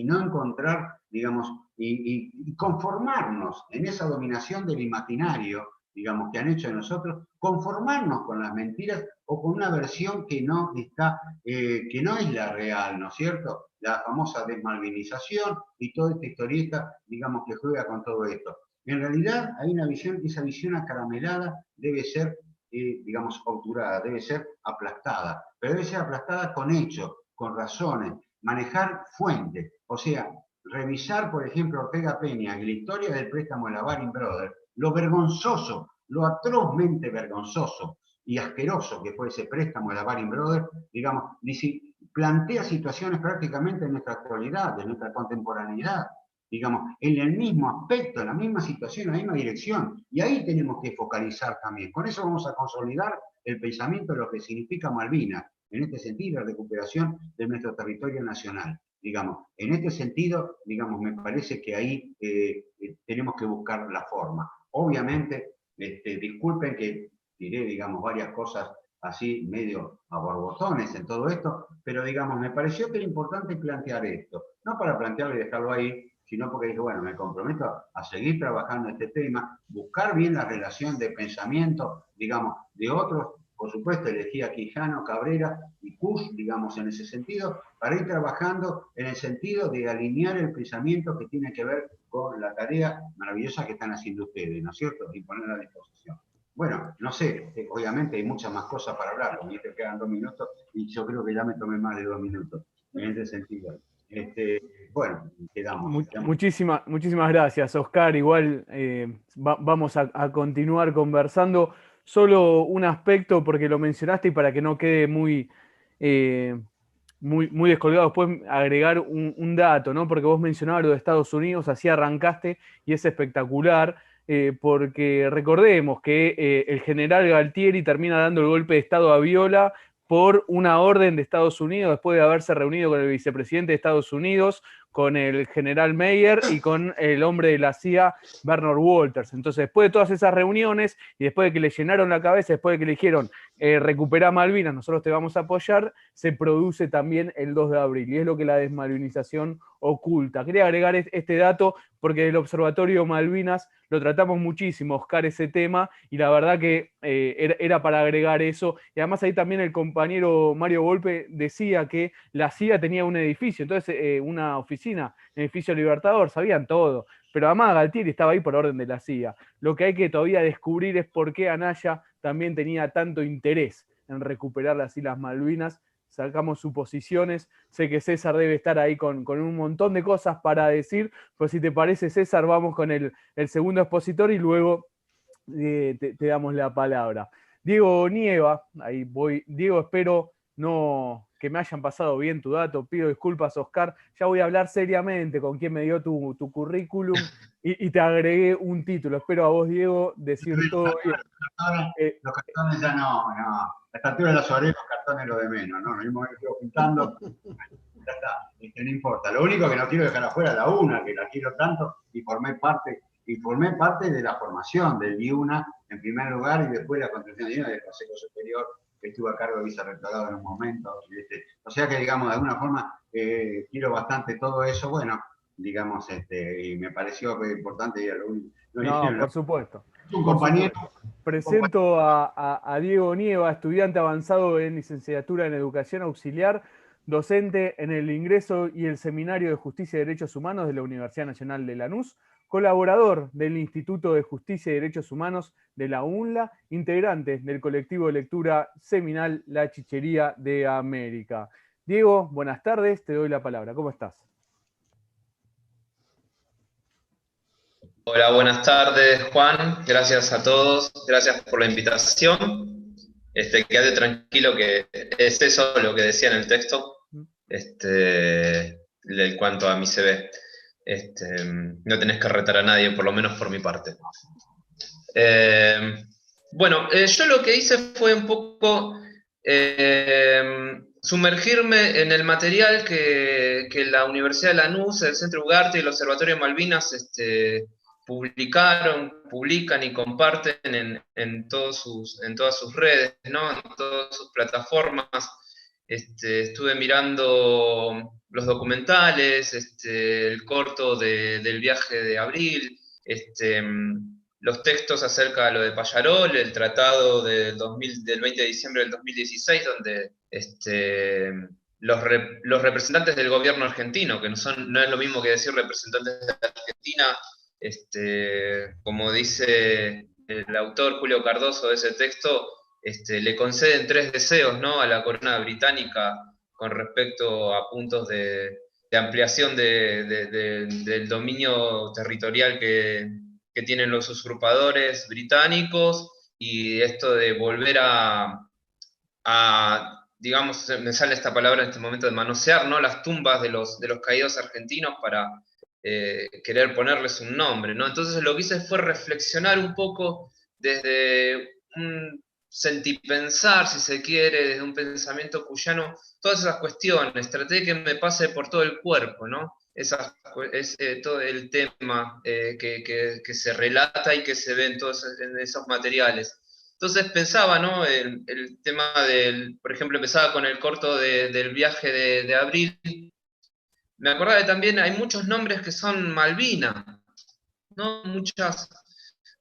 no encontrar, digamos, y conformarnos en esa dominación del imaginario, digamos, que han hecho de nosotros, conformarnos con las mentiras o con una versión que no es la real, ¿no es cierto? La famosa desmalvinización y toda esta historieta, digamos, que juega con todo esto. En realidad hay una visión, esa visión acaramelada debe ser, digamos, obturada, debe ser aplastada, pero debe ser aplastada con hechos, con razones, manejar fuentes, o sea, revisar, por ejemplo, Ortega Peña en la historia del préstamo de la Baring Brothers, lo vergonzoso, lo atrozmente vergonzoso y asqueroso que fue ese préstamo de la Baring Brothers, digamos, plantea situaciones prácticamente en nuestra actualidad, de nuestra contemporaneidad, digamos, en el mismo aspecto, en la misma situación, en la misma dirección. Y ahí tenemos que focalizar también. Con eso vamos a consolidar el pensamiento de lo que significa Malvinas, en este sentido, la recuperación de nuestro territorio nacional. Digamos, en este sentido, digamos, me parece que ahí tenemos que buscar la forma. Obviamente, disculpen que diré, digamos, varias cosas así medio a borbotones en todo esto, pero digamos, me pareció que era importante plantear esto, no para plantearlo y dejarlo ahí, sino porque dije, bueno, me comprometo a seguir trabajando este tema, buscar bien la relación de pensamiento, digamos, de otros, por supuesto, elegí a Quijano, Cabrera y Kusch, digamos, en ese sentido, para ir trabajando en el sentido de alinear el pensamiento que tiene que ver con la tarea maravillosa que están haciendo ustedes, ¿no es cierto? Y ponerla a disposición. Bueno, no sé, obviamente hay muchas más cosas para hablar, porque te quedan 2 minutos y yo creo que ya me tomé más de 2 minutos, en ese sentido. Bueno, quedamos. Muchísimas gracias, Oscar. Igual vamos a continuar conversando. Solo un aspecto, porque lo mencionaste y para que no quede muy descolgado, después agregar un dato, ¿no? Porque vos mencionabas lo de Estados Unidos, así arrancaste y es espectacular, porque recordemos que el general Galtieri termina dando el golpe de Estado a Viola por una orden de Estados Unidos, después de haberse reunido con el vicepresidente de Estados Unidos, con el general Meyer y con el hombre de la CIA, Bernard Walters. Entonces, después de todas esas reuniones y después de que le llenaron la cabeza, después de que le dijeron recuperá Malvinas, nosotros te vamos a apoyar, se produce también el 2 de abril y es lo que la desmalvinización oculta. Quería agregar este dato porque del Observatorio Malvinas lo tratamos muchísimo, Oscar, ese tema, y la verdad que era para agregar eso. Y además ahí también el compañero Mario Volpe decía que la CIA tenía un edificio, entonces una oficina, edificio Libertador, sabían todo. Pero además Galtieri estaba ahí por orden de la CIA. Lo que hay que todavía descubrir es por qué Anaya también tenía tanto interés en recuperar las Islas Malvinas. Sacamos suposiciones. Sé que César debe estar ahí con un montón de cosas para decir, pues si te parece, César, vamos con el segundo expositor y luego te damos la palabra. Diego Nieva, ahí voy. Diego, espero que me hayan pasado bien tu dato. Pido disculpas, Oscar. Ya voy a hablar seriamente con quien me dio tu currículum y te agregué un título. Espero a vos, Diego, decir todo bien. Los cartones ya no. A esta altura de la sobrevivir, los cartones lo de menos, ¿no? Lo mismo que estoy pintando. Ya está, no importa. Lo único que no quiero dejar afuera es la UNA, que la quiero tanto y formé parte de la formación del IUNA en primer lugar y después la construcción de IUNA del Consejo Superior, que estuve a cargo de vicerrectorado en un momento. O sea que, digamos, de alguna forma quiero bastante todo eso, bueno, digamos, y me pareció importante. No, por supuesto. Un compañero. Presento a Diego Nieva, estudiante avanzado en licenciatura en Educación Auxiliar, docente en el ingreso y el Seminario de Justicia y Derechos Humanos de la Universidad Nacional de Lanús, colaborador del Instituto de Justicia y Derechos Humanos de la UNLA, integrante del colectivo de lectura seminal La Chichería de América. Diego, buenas tardes, te doy la palabra. ¿Cómo estás? Hola, buenas tardes, Juan. Gracias a todos. Gracias por la invitación. Quédate tranquilo que es eso lo que decía en el texto, en cuanto a mi CV. No tenés que retar a nadie, por lo menos por mi parte. Yo lo que hice fue un poco sumergirme en el material que la Universidad de Lanús, el Centro Ugarte y el Observatorio Malvinas publican y comparten en todas sus redes, ¿no? En todas sus plataformas. Estuve mirando los documentales, el corto del viaje de abril, los textos acerca de lo de Pallarol, el tratado del 20 de diciembre del 2016, donde los representantes del gobierno argentino, que no es lo mismo que decir representantes de Argentina, como dice el autor Julio Cardoso de ese texto, le conceden 3 deseos, ¿no?, a la corona británica con respecto a puntos de ampliación del dominio territorial que tienen los usurpadores británicos, y esto de volver digamos, me sale esta palabra en este momento, de manosear, ¿no?, las tumbas de los caídos argentinos para querer ponerles un nombre, ¿no? Entonces lo que hice fue reflexionar un poco desde un sentipensar, si se quiere, desde un pensamiento cuyano, todas esas cuestiones. Traté de que me pase por todo el cuerpo, ¿no? Todo el tema que se relata y que se ve en esos materiales. Entonces pensaba, ¿no?, el tema por ejemplo, empezaba con el corto del viaje de Abril. Me acordaba que también hay muchos nombres que son Malvina, ¿no? Muchas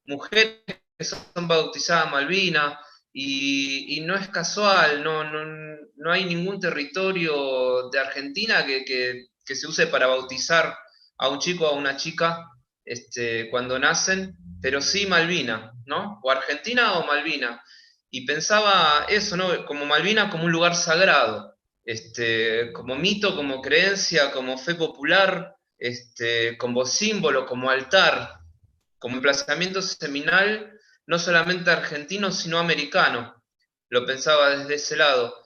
mujeres que son bautizadas Malvina, y no es casual, no hay ningún territorio de Argentina que se use para bautizar a un chico o a una chica cuando nacen, pero sí Malvina, ¿no? O Argentina o Malvina. Y pensaba eso, ¿no? Como Malvina como un lugar sagrado, como mito, como creencia, como fe popular, como símbolo, como altar, como emplazamiento seminal, no solamente argentino, sino americano. Lo pensaba desde ese lado.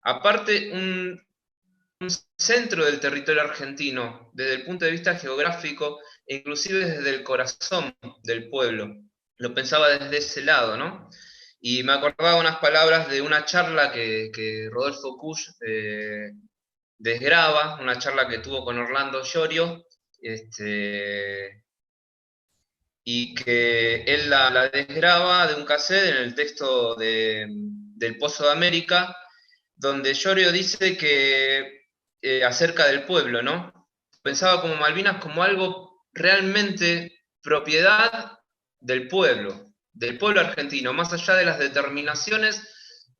Aparte, un centro del territorio argentino, desde el punto de vista geográfico, e inclusive desde el corazón del pueblo. Lo pensaba desde ese lado, ¿no? Y me acordaba unas palabras de una charla que Rodolfo Kusch desgraba, una charla que tuvo con Orlando Llorio, y que él la desgraba de un cassette en el texto del Pozo de América, donde Llorio dice que acerca del pueblo, ¿no? Pensaba como Malvinas como algo realmente propiedad del pueblo argentino, más allá de las determinaciones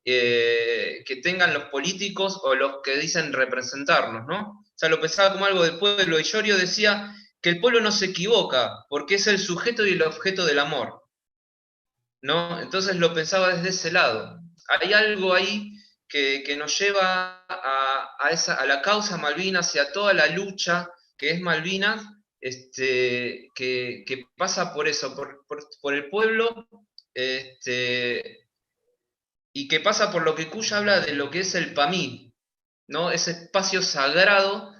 que tengan los políticos o los que dicen representarnos, ¿no? O sea, lo pensaba como algo del pueblo, y Llorio decía que el pueblo no se equivoca, porque es el sujeto y el objeto del amor, ¿no? Entonces lo pensaba desde ese lado. Hay algo ahí que nos lleva a la causa Malvinas y a toda la lucha que es Malvinas, que pasa por eso, por el pueblo, y que pasa por lo que Kusch habla de lo que es el PAMI, ¿no? Ese espacio sagrado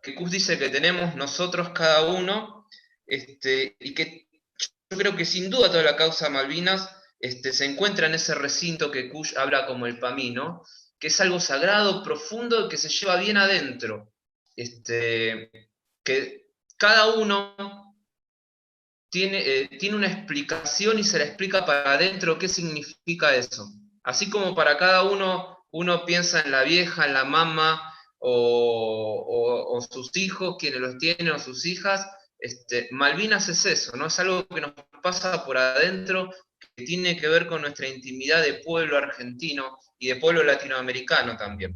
que Kusch dice que tenemos nosotros cada uno, y que yo creo que sin duda toda la causa Malvinas se encuentra en ese recinto que Kusch habla como el PAMI, ¿no? Que es algo sagrado, profundo, que se lleva bien adentro. Que cada uno tiene una explicación y se la explica para adentro qué significa eso. Así como para cada uno piensa en la vieja, en la mamá, o sus hijos, quienes los tienen, o sus hijas, Malvinas es eso, ¿no? Es algo que nos pasa por adentro, que tiene que ver con nuestra intimidad de pueblo argentino y de pueblo latinoamericano también.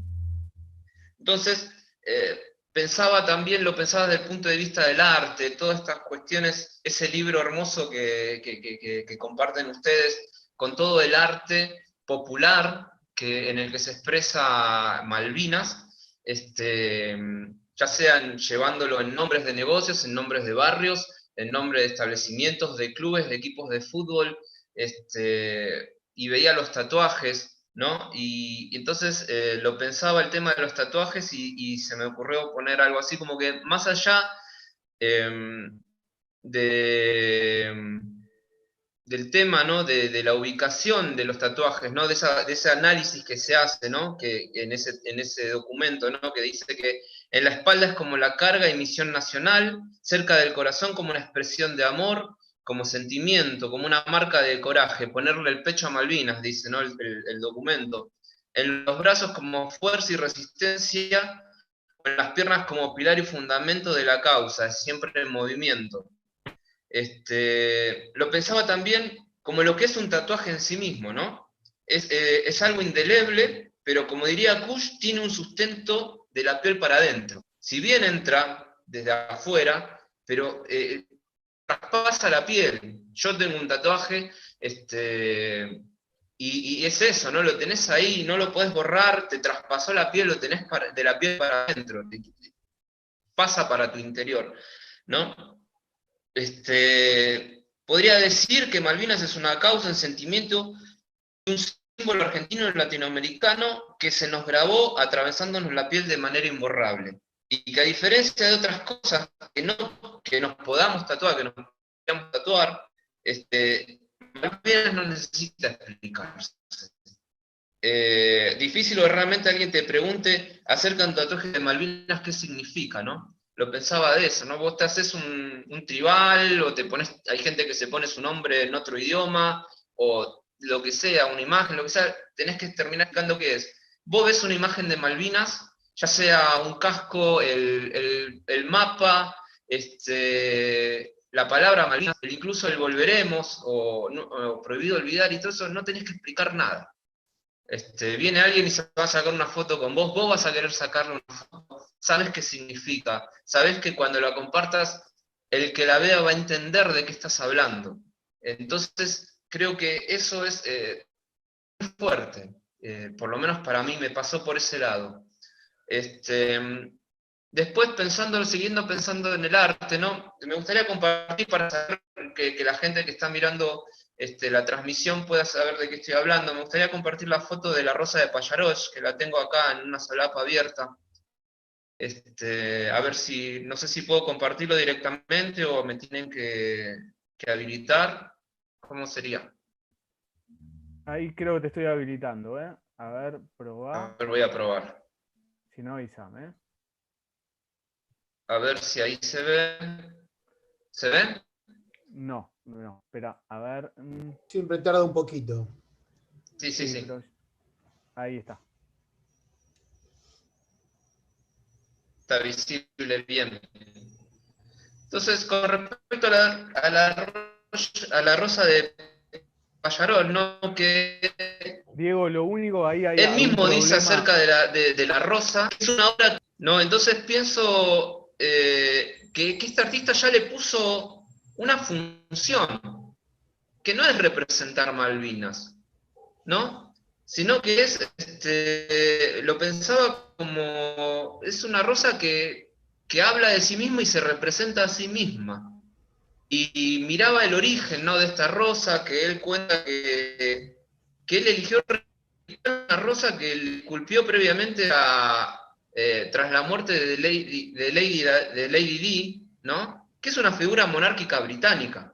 Entonces, lo pensaba desde el punto de vista del arte, todas estas cuestiones, ese libro hermoso que comparten ustedes, con todo el arte popular en el que se expresa Malvinas, ya sean llevándolo en nombres de negocios, en nombres de barrios, en nombres de establecimientos, de clubes, de equipos de fútbol, y veía los tatuajes, ¿no? Y entonces lo pensaba el tema de los tatuajes, y se me ocurrió poner algo así como que más allá del tema, ¿no? De la ubicación de los tatuajes, ¿no? De ese análisis que se hace, ¿no? Que en ese documento, ¿no? Que dice que en la espalda es como la carga y misión nacional, cerca del corazón como una expresión de amor, como sentimiento, como una marca de coraje, ponerle el pecho a Malvinas, dice, ¿no? El documento. En los brazos como fuerza y resistencia, en las piernas como pilar y fundamento de la causa, siempre en movimiento. Lo pensaba también como lo que es un tatuaje en sí mismo, ¿no? Es algo indeleble, pero como diría Kusch, tiene un sustento de la piel para adentro. Si bien entra desde afuera, pero traspasa la piel. Yo tengo un tatuaje, y es eso, ¿no? Lo tenés ahí, no lo podés borrar, te traspasó la piel, lo tenés de la piel para adentro, pasa para tu interior, ¿no? podría decir que Malvinas es una causa, un sentimiento, un símbolo argentino y latinoamericano que se nos grabó atravesándonos la piel de manera imborrable. Y que a diferencia de otras cosas que nos podamos tatuar, que nos podamos tatuar, Malvinas no necesita explicarse. Difícil o realmente alguien te pregunte acerca de un tatuaje de Malvinas, ¿qué significa, no? Lo pensaba de eso, ¿no? Vos te haces un tribal, o te pones, hay gente que se pone su nombre en otro idioma, o lo que sea, una imagen, lo que sea, tenés que terminar explicando qué es. Vos ves una imagen de Malvinas, ya sea un casco, el mapa, la palabra Malvinas, incluso el volveremos, o prohibido olvidar, y todo eso, no tenés que explicar nada. Viene alguien y se va a sacar una foto con vos, vos vas a querer sacarle una foto, sabes qué significa, sabes que cuando la compartas, el que la vea va a entender de qué estás hablando. Entonces, creo que eso es muy fuerte, por lo menos para mí me pasó por ese lado. Después, siguiendo pensando en el arte, ¿no? Me gustaría compartir para saber que la gente que está mirando la transmisión pueda saber de qué estoy hablando. Me gustaría compartir la foto de la rosa de Pallaroch, que la tengo acá en una solapa abierta. A ver si, no sé si puedo compartirlo directamente o me tienen que habilitar. ¿Cómo sería? Ahí creo que te estoy habilitando, ¿eh? A ver, probá. A ver, voy a probar. Si no, avísame, ¿eh? A ver si ahí se ve. ¿Se ve? No, espera, a ver. Siempre tarda un poquito. Sí. Pero ahí está. Está visible bien. Entonces, con respecto a la rosa de Pallaroch, ¿no? Que Diego, lo único ahí hay. él mismo dice problema acerca de la rosa, es una obra, ¿no? Entonces pienso que este artista ya le puso una función, que no es representar Malvinas, ¿no? Sino que lo pensaba como, es una rosa que habla de sí misma y se representa a sí misma. Y miraba el origen, ¿no? De esta rosa, que él cuenta que él eligió una rosa que él culpió previamente tras la muerte de Lady Di, ¿no? Que es una figura monárquica británica.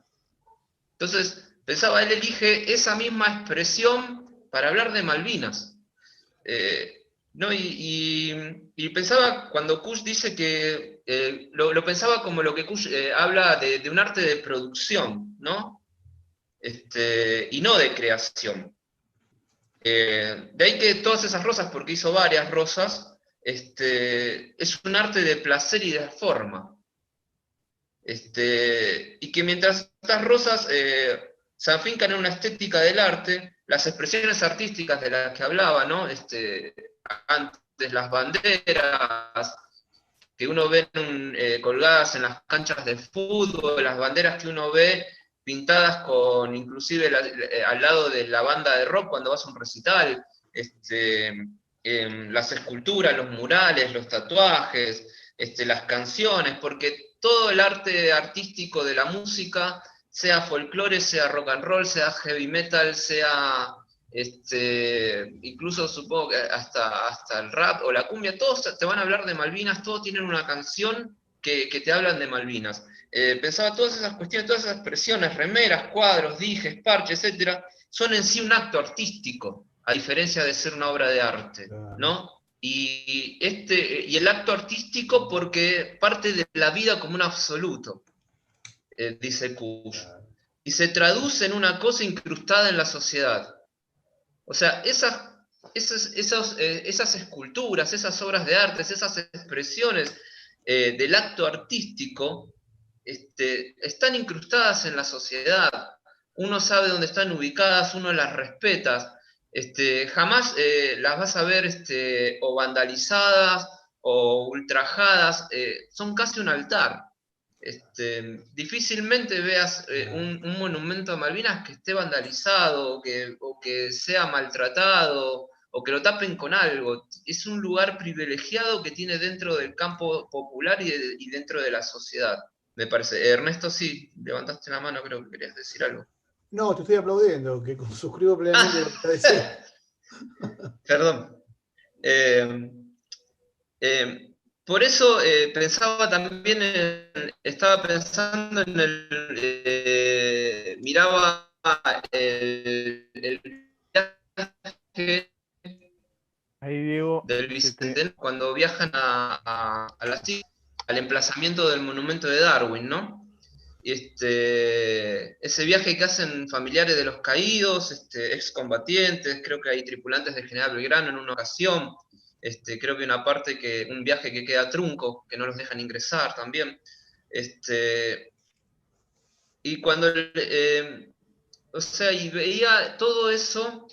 Entonces, pensaba, él elige esa misma expresión para hablar de Malvinas. ¿No? Y pensaba, cuando Kush dice que, lo pensaba como lo que Kush habla de un arte de producción, ¿no? Y no de creación. De ahí que todas esas rosas, porque hizo varias rosas, es un arte de placer y de forma. Y que mientras estas rosas se afincan en una estética del arte, las expresiones artísticas de las que hablaba, ¿no? Antes las banderas que uno ve colgadas en las canchas de fútbol, las banderas que uno ve pintadas con, inclusive al lado de la banda de rock cuando vas a un recital, las esculturas, los murales, los tatuajes, las canciones, porque todo el arte artístico de la música, sea folclore, sea rock and roll, sea heavy metal, sea incluso supongo que hasta el rap o la cumbia, todos te van a hablar de Malvinas, todos tienen una canción que te hablan de Malvinas. Pensaba todas esas cuestiones, todas esas expresiones, remeras, cuadros, dijes, parches, etcétera, son en sí un acto artístico, a diferencia de ser una obra de arte, ¿no? Y el acto artístico porque parte de la vida como un absoluto, dice Kush, y se traduce en una cosa incrustada en la sociedad. O sea, esas esculturas, esas obras de arte, esas expresiones del acto artístico, están incrustadas en la sociedad. Uno sabe dónde están ubicadas, uno las respeta. Jamás las vas a ver o vandalizadas o ultrajadas, son casi un altar. Difícilmente veas un monumento a Malvinas que esté vandalizado o que sea maltratado o que lo tapen con algo. Es un lugar privilegiado que tiene dentro del campo popular y dentro de la sociedad. me parece. Ernesto, sí, levantaste la mano, creo que querías decir algo. No, te estoy aplaudiendo, que suscribo plenamente lo que está diciendo. Perdón. Eh, por eso pensaba también, estaba pensando en miraba el viaje Ahí, Diego, del Bicentenario cuando viajan al emplazamiento del monumento de Darwin, ¿no? Ese viaje que hacen familiares de los caídos, excombatientes, creo que hay tripulantes del General Belgrano en una ocasión, creo que un viaje que queda trunco, que no los dejan ingresar también. Y cuando, o sea, y veía todo eso,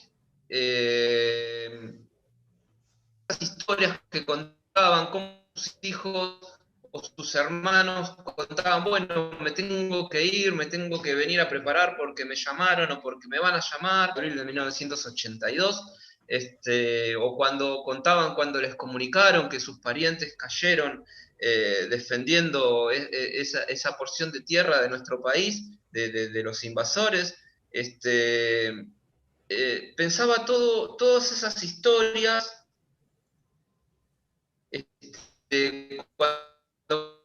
las historias que contaban, cómo sus hijos o sus hermanos contaban, bueno, me tengo que ir, me tengo que venir a preparar porque me llamaron o porque me van a llamar, abril de 1982, o cuando contaban cuando les comunicaron que sus parientes cayeron defendiendo esa porción de tierra de nuestro país, de los invasores. Pensaba todas esas historias cuando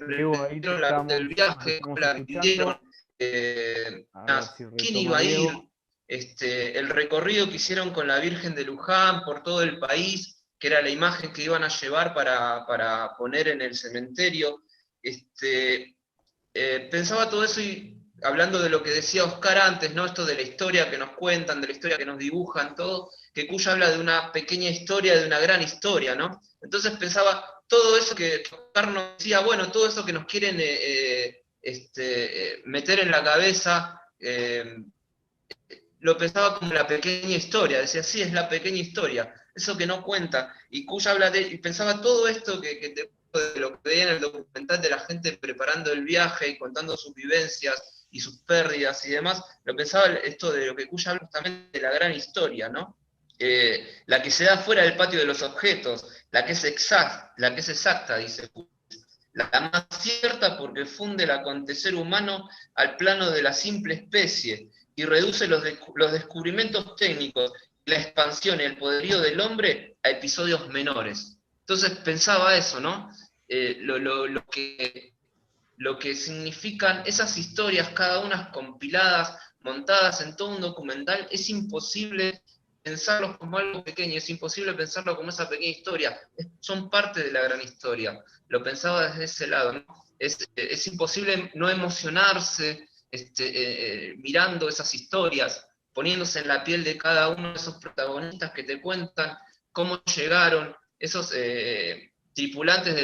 Diego, ahí te el te viaje, estamos la vivieron, escuchando. A ver si quién retoma iba a ir, Diego. el recorrido que hicieron con la Virgen de Luján por todo el país, que era la imagen que iban a llevar para poner en el cementerio. Pensaba todo eso y hablando de lo que decía Oscar antes, ¿no? Esto de la historia que nos cuentan, de la historia que nos dibujan, todo, que Cuya habla de una pequeña historia, de una gran historia, ¿no? Entonces pensaba, todo eso que Oscar nos decía, bueno, todo eso que nos quieren meter en la cabeza, lo pensaba como la pequeña historia, decía, sí, es la pequeña historia, eso que no cuenta, y Cuya habla y pensaba todo esto de lo que veía en el documental de la gente preparando el viaje y contando sus vivencias y sus pérdidas y demás, lo pensaba esto de lo que Cuya habla justamente de la gran historia, ¿no? La que se da fuera del patio de los objetos, la que es exacta, dice Cuya, la más cierta porque funde el acontecer humano al plano de la simple especie y reduce los descubrimientos técnicos, la expansión y el poderío del hombre a episodios menores. Entonces pensaba eso, ¿no? Lo que significan esas historias, cada una compiladas, montadas en todo un documental, es imposible pensarlos como algo pequeño, es imposible pensarlo como esa pequeña historia, son parte de la gran historia. Lo pensaba desde ese lado, ¿no? Es imposible no emocionarse mirando esas historias, poniéndose en la piel de cada uno de esos protagonistas que te cuentan cómo llegaron esos tripulantes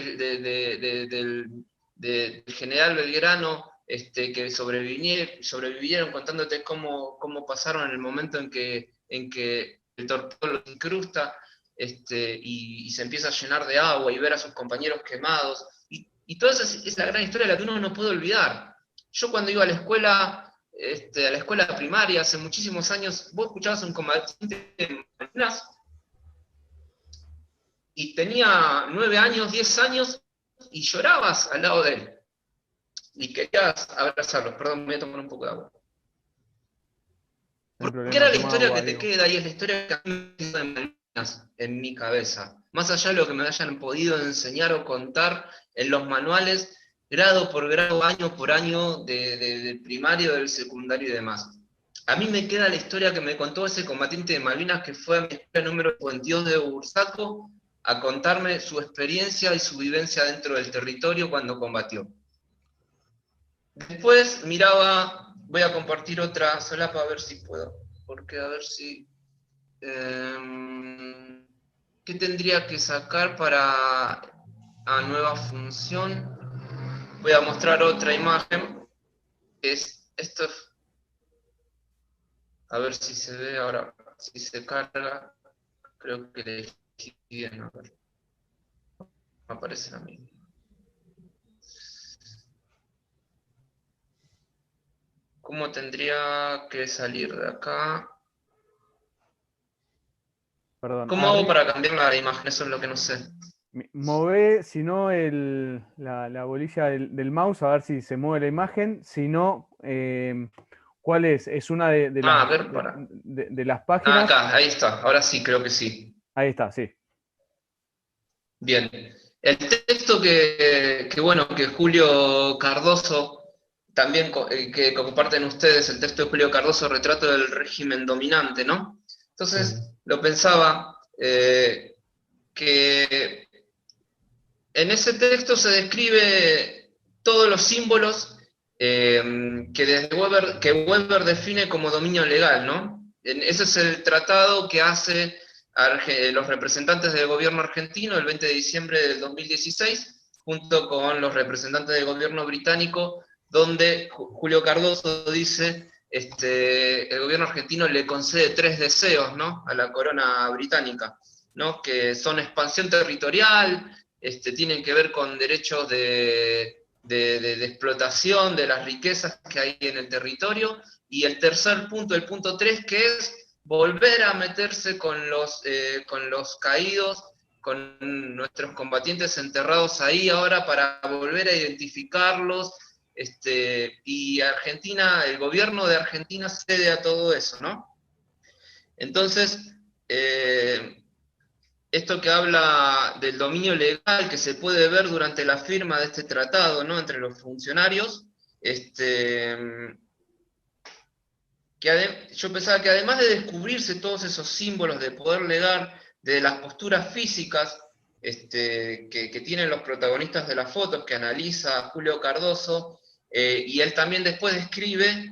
del general Belgrano, que sobrevivieron contándote cómo pasaron en el momento en que el torpedo los incrusta, y se empieza a llenar de agua y ver a sus compañeros quemados. Y toda esa es la gran historia de la que uno no puede olvidar. Yo cuando iba a la escuela primaria, hace muchísimos años, vos escuchabas a un combatiente de Malvinas y tenía 9 años, 10 años, y llorabas al lado de él. Y querías abrazarlos. Perdón, me voy a tomar un poco de agua. No hay Porque problema, era la toma historia agua, que te Diego. queda y es la historia que a mí me queda en Malvinas, en mi cabeza. Más allá de lo que me hayan podido enseñar o contar en los manuales, grado por grado, año por año, del primario, del secundario y demás. A mí me queda la historia que me contó ese combatiente de Malvinas que fue a mi escuela número 52 de Bursaco a contarme su experiencia y su vivencia dentro del territorio cuando combatió. Después miraba, voy a compartir otra solapa a ver si puedo, porque a ver si... ¿qué tendría que sacar para a nueva función? Voy a mostrar otra imagen, que es esto, a ver si se ve ahora, si se carga, creo que le elegí bien, a ver, me aparece a mí. ¿Cómo tendría que salir de acá? Perdón. ¿Cómo hago para cambiar la imagen? Eso es lo que no sé. Mové, si no, la bolilla del mouse, a ver si se mueve la imagen. Si no, ¿cuál es? Es una A ver, para. de las Ah, páginas. acá, ahí está. Ahora sí, creo que sí. Ahí está, sí. Bien. El texto bueno, que Julio Cardoso, también que comparten ustedes, el texto de Julio Cardoso, Retrato del régimen dominante, ¿no? Entonces, lo pensaba, que en ese texto se describe todos los símbolos que Weber define como dominio legal, ¿no? Ese es el tratado que hace los representantes del gobierno argentino el 20 de diciembre del 2016, junto con los representantes del gobierno británico, donde Julio Cardoso dice, el gobierno argentino le concede 3 deseos, ¿no?, a la corona británica, ¿no?, que son expansión territorial, tienen que ver con derechos de explotación de las riquezas que hay en el territorio, y el tercer punto, el punto 3, que es volver a meterse con los caídos, con nuestros combatientes enterrados ahí ahora, para volver a identificarlos, y Argentina, el gobierno de Argentina cede a todo eso, ¿no? Entonces, esto que habla del dominio legal que se puede ver durante la firma de este tratado, ¿no?, entre los funcionarios, yo pensaba que además de descubrirse todos esos símbolos de poder legal, de las posturas físicas que tienen los protagonistas de las fotos, que analiza Julio Cardoso, y él también después describe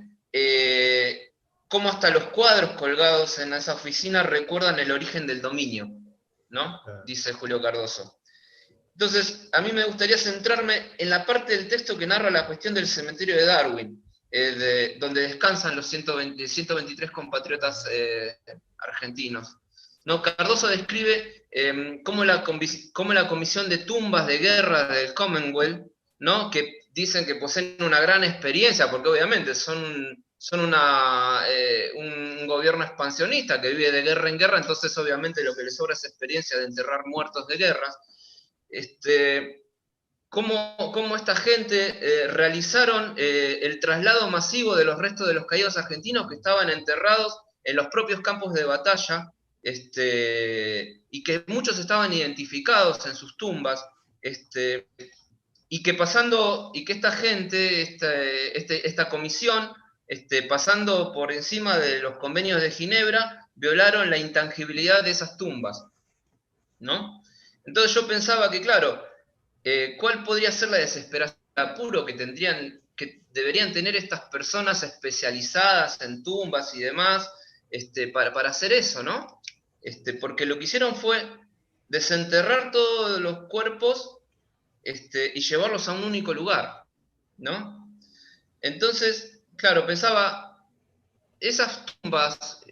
cómo hasta los cuadros colgados en esa oficina recuerdan el origen del dominio, ¿no? Dice Julio Cardoso. Entonces, a mí me gustaría centrarme en la parte del texto que narra la cuestión del cementerio de Darwin, donde descansan los 123 compatriotas argentinos. ¿No? Cardoso describe cómo la comisión de tumbas de guerra del Commonwealth, ¿no?, que dicen que poseen una gran experiencia, porque obviamente son un gobierno expansionista que vive de guerra en guerra, entonces obviamente lo que les sobra es experiencia de enterrar muertos de guerras. Cómo esta gente realizaron el traslado masivo de los restos de los caídos argentinos que estaban enterrados en los propios campos de batalla, y que muchos estaban identificados en sus tumbas, y que esta gente, esta comisión, pasando por encima de los convenios de Ginebra, violaron la intangibilidad de esas tumbas, ¿no? Entonces yo pensaba que, claro, ¿cuál podría ser la desesperación, el apuro que deberían tener estas personas especializadas en tumbas y demás, para hacer eso, ¿no? Porque lo que hicieron fue desenterrar todos los cuerpos y llevarlos a un único lugar, ¿no? Entonces, claro, pensaba, esas tumbas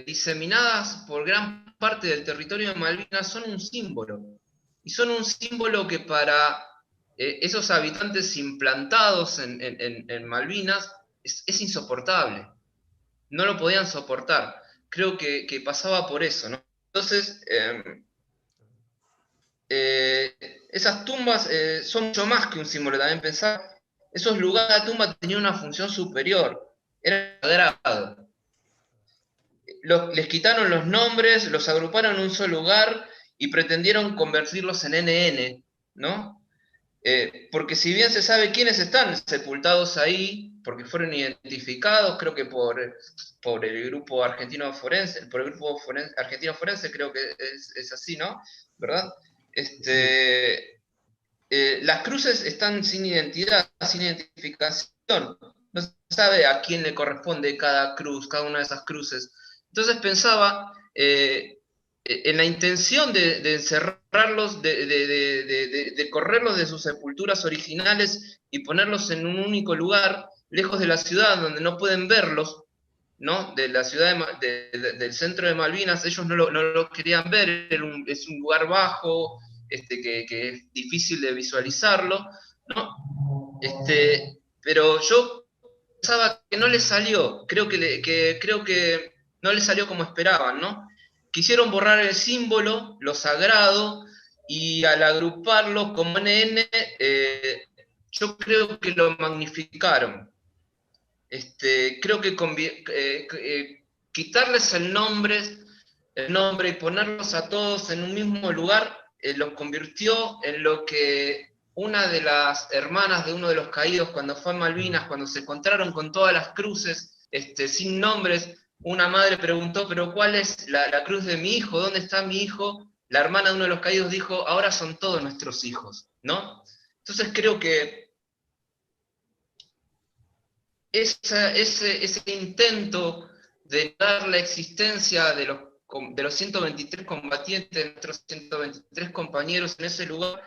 diseminadas por gran parte del territorio de Malvinas son un símbolo. Y son un símbolo que para esos habitantes implantados en Malvinas es insoportable. No lo podían soportar. Creo que pasaba por eso, ¿no? Entonces, esas tumbas son mucho más que un símbolo. También pensaba, esos lugares de tumba tenían una función superior. Era sagrado. Les quitaron los nombres, los agruparon en un solo lugar y pretendieron convertirlos en NN, ¿no? Porque si bien se sabe quiénes están sepultados ahí, porque fueron identificados, creo que por el grupo argentino forense, argentino forense, creo que es así, ¿no? ¿Verdad? Las cruces están sin identidad, sin identificación. No se sabe a quién le corresponde cada cruz, cada una de esas cruces. Entonces pensaba en la intención de encerrarlos, de correrlos de sus sepulturas originales y ponerlos en un único lugar, lejos de la ciudad, donde no pueden verlos, ¿no? De la ciudad del centro de Malvinas, ellos no lo querían ver, es un lugar bajo, que es difícil de visualizarlo, ¿no? Pero yo pensaba que no les salió, creo que no les salió como esperaban, ¿no? quisieron borrar el símbolo, lo sagrado, y al agruparlo como NN, yo creo que lo magnificaron. Creo que quitarles el nombre y ponerlos a todos en un mismo lugar, los convirtió en lo que una de las hermanas de uno de los caídos, cuando fue a Malvinas, cuando se encontraron con todas las cruces, sin nombres, una madre preguntó, pero ¿cuál es la cruz de mi hijo? ¿Dónde está mi hijo? La hermana de uno de los caídos dijo, ahora son todos nuestros hijos, ¿no? Entonces creo que ese intento de dar la existencia de los 123 combatientes, de nuestros 123 compañeros en ese lugar,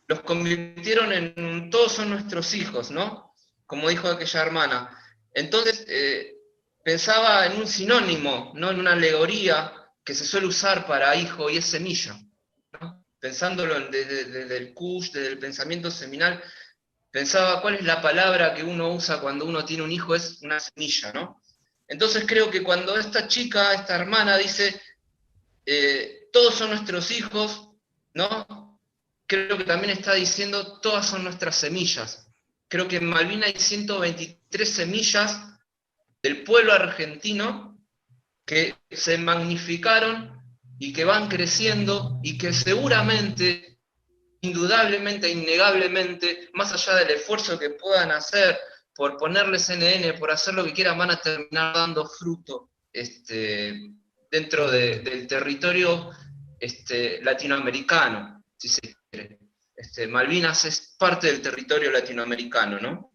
los convirtieron en todos son nuestros hijos, ¿no? Como dijo aquella hermana. Entonces, pensaba en un sinónimo, ¿no? En una alegoría que se suele usar para hijo y es semilla, ¿no? Pensándolo desde el Kush, desde el pensamiento seminal, pensaba cuál es la palabra que uno usa cuando uno tiene un hijo, es una semilla, ¿no? Entonces creo que cuando esta chica, esta hermana dice, todos son nuestros hijos, ¿no? Creo que también está diciendo, todas son nuestras semillas. Creo que en Malvinas hay 123 semillas del pueblo argentino que se magnificaron y que van creciendo y que seguramente, indudablemente, innegablemente, más allá del esfuerzo que puedan hacer por ponerles NN, por hacer lo que quieran, van a terminar dando fruto dentro del territorio latinoamericano, si se quiere. Malvinas es parte del territorio latinoamericano, ¿no?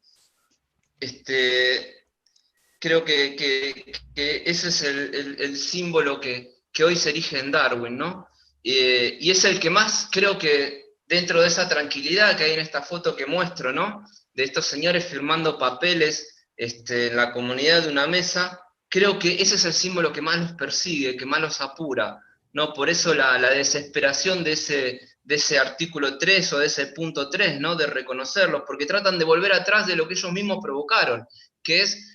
Creo que ese es el símbolo que hoy se erige en Darwin, ¿no? Y es el que más, creo que dentro de esa tranquilidad que hay en esta foto que muestro, ¿no? De estos señores firmando papeles en la comunidad de una mesa, creo que ese es el símbolo que más los persigue, que más los apura, ¿no? Por eso la desesperación de ese artículo 3 o de ese punto 3, ¿no? De reconocerlos, porque tratan de volver atrás de lo que ellos mismos provocaron, que es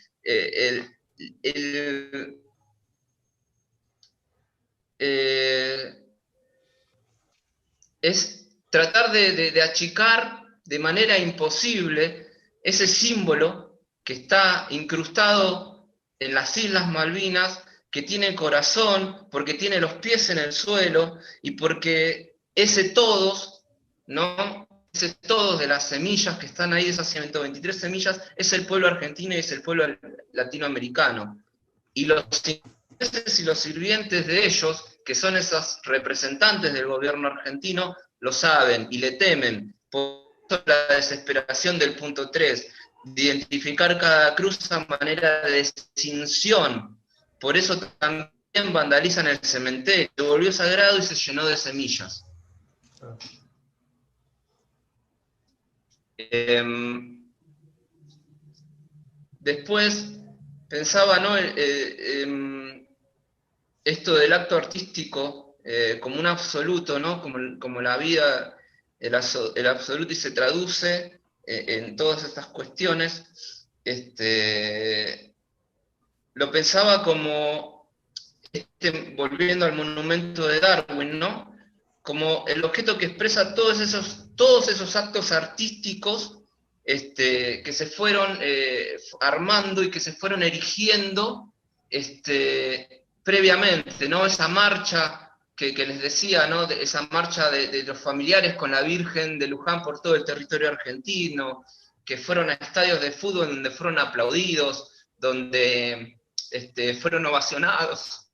es tratar de achicar de manera imposible ese símbolo que está incrustado en las Islas Malvinas, que tiene corazón, porque tiene los pies en el suelo, y porque ese todos, ¿no? Ese todos de las semillas que están ahí, esas 123 semillas, es el pueblo argentino y es el pueblo latinoamericano. Y los intereses y los sirvientes de ellos, que son esos representantes del gobierno argentino, lo saben y le temen. Por eso la desesperación del punto 3, de identificar cada cruz a manera de extinción. Por eso también vandalizan el cementerio, se volvió sagrado y se llenó de semillas. Después pensaba, ¿no? Esto del acto artístico como un absoluto, ¿no? Como la vida, el absoluto, y se traduce en todas estas cuestiones. Lo pensaba como, volviendo al monumento de Darwin, ¿no? Como el objeto que expresa todos esos actos artísticos que se fueron armando y que se fueron erigiendo previamente, ¿no? Esa marcha que les decía, ¿no? Esa marcha de los familiares con la Virgen de Luján por todo el territorio argentino, que fueron a estadios de fútbol donde fueron aplaudidos, donde fueron ovacionados.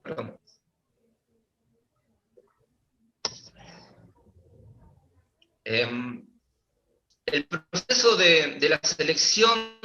Perdón. El proceso de la selección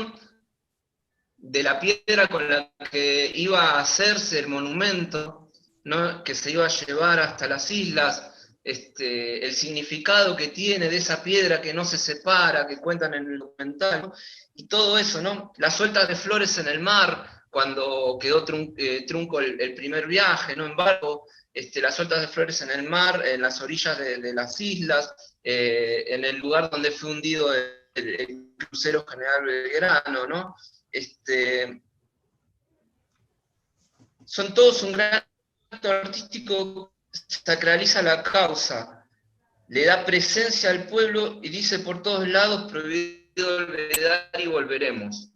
de la piedra con la que iba a hacerse el monumento, ¿no? Que se iba a llevar hasta las islas, el significado que tiene de esa piedra que no se separa, que cuentan en el documental, ¿no? Y todo eso, ¿no? Las sueltas de flores en el mar, cuando quedó trunco el primer viaje, ¿no? En barco, las sueltas de flores en el mar, en las orillas de las islas, en el lugar donde fue hundido el crucero General Belgrano, ¿no? son todos un gran acto artístico, sacraliza la causa, le da presencia al pueblo y dice por todos lados, prohibido olvidar y volveremos.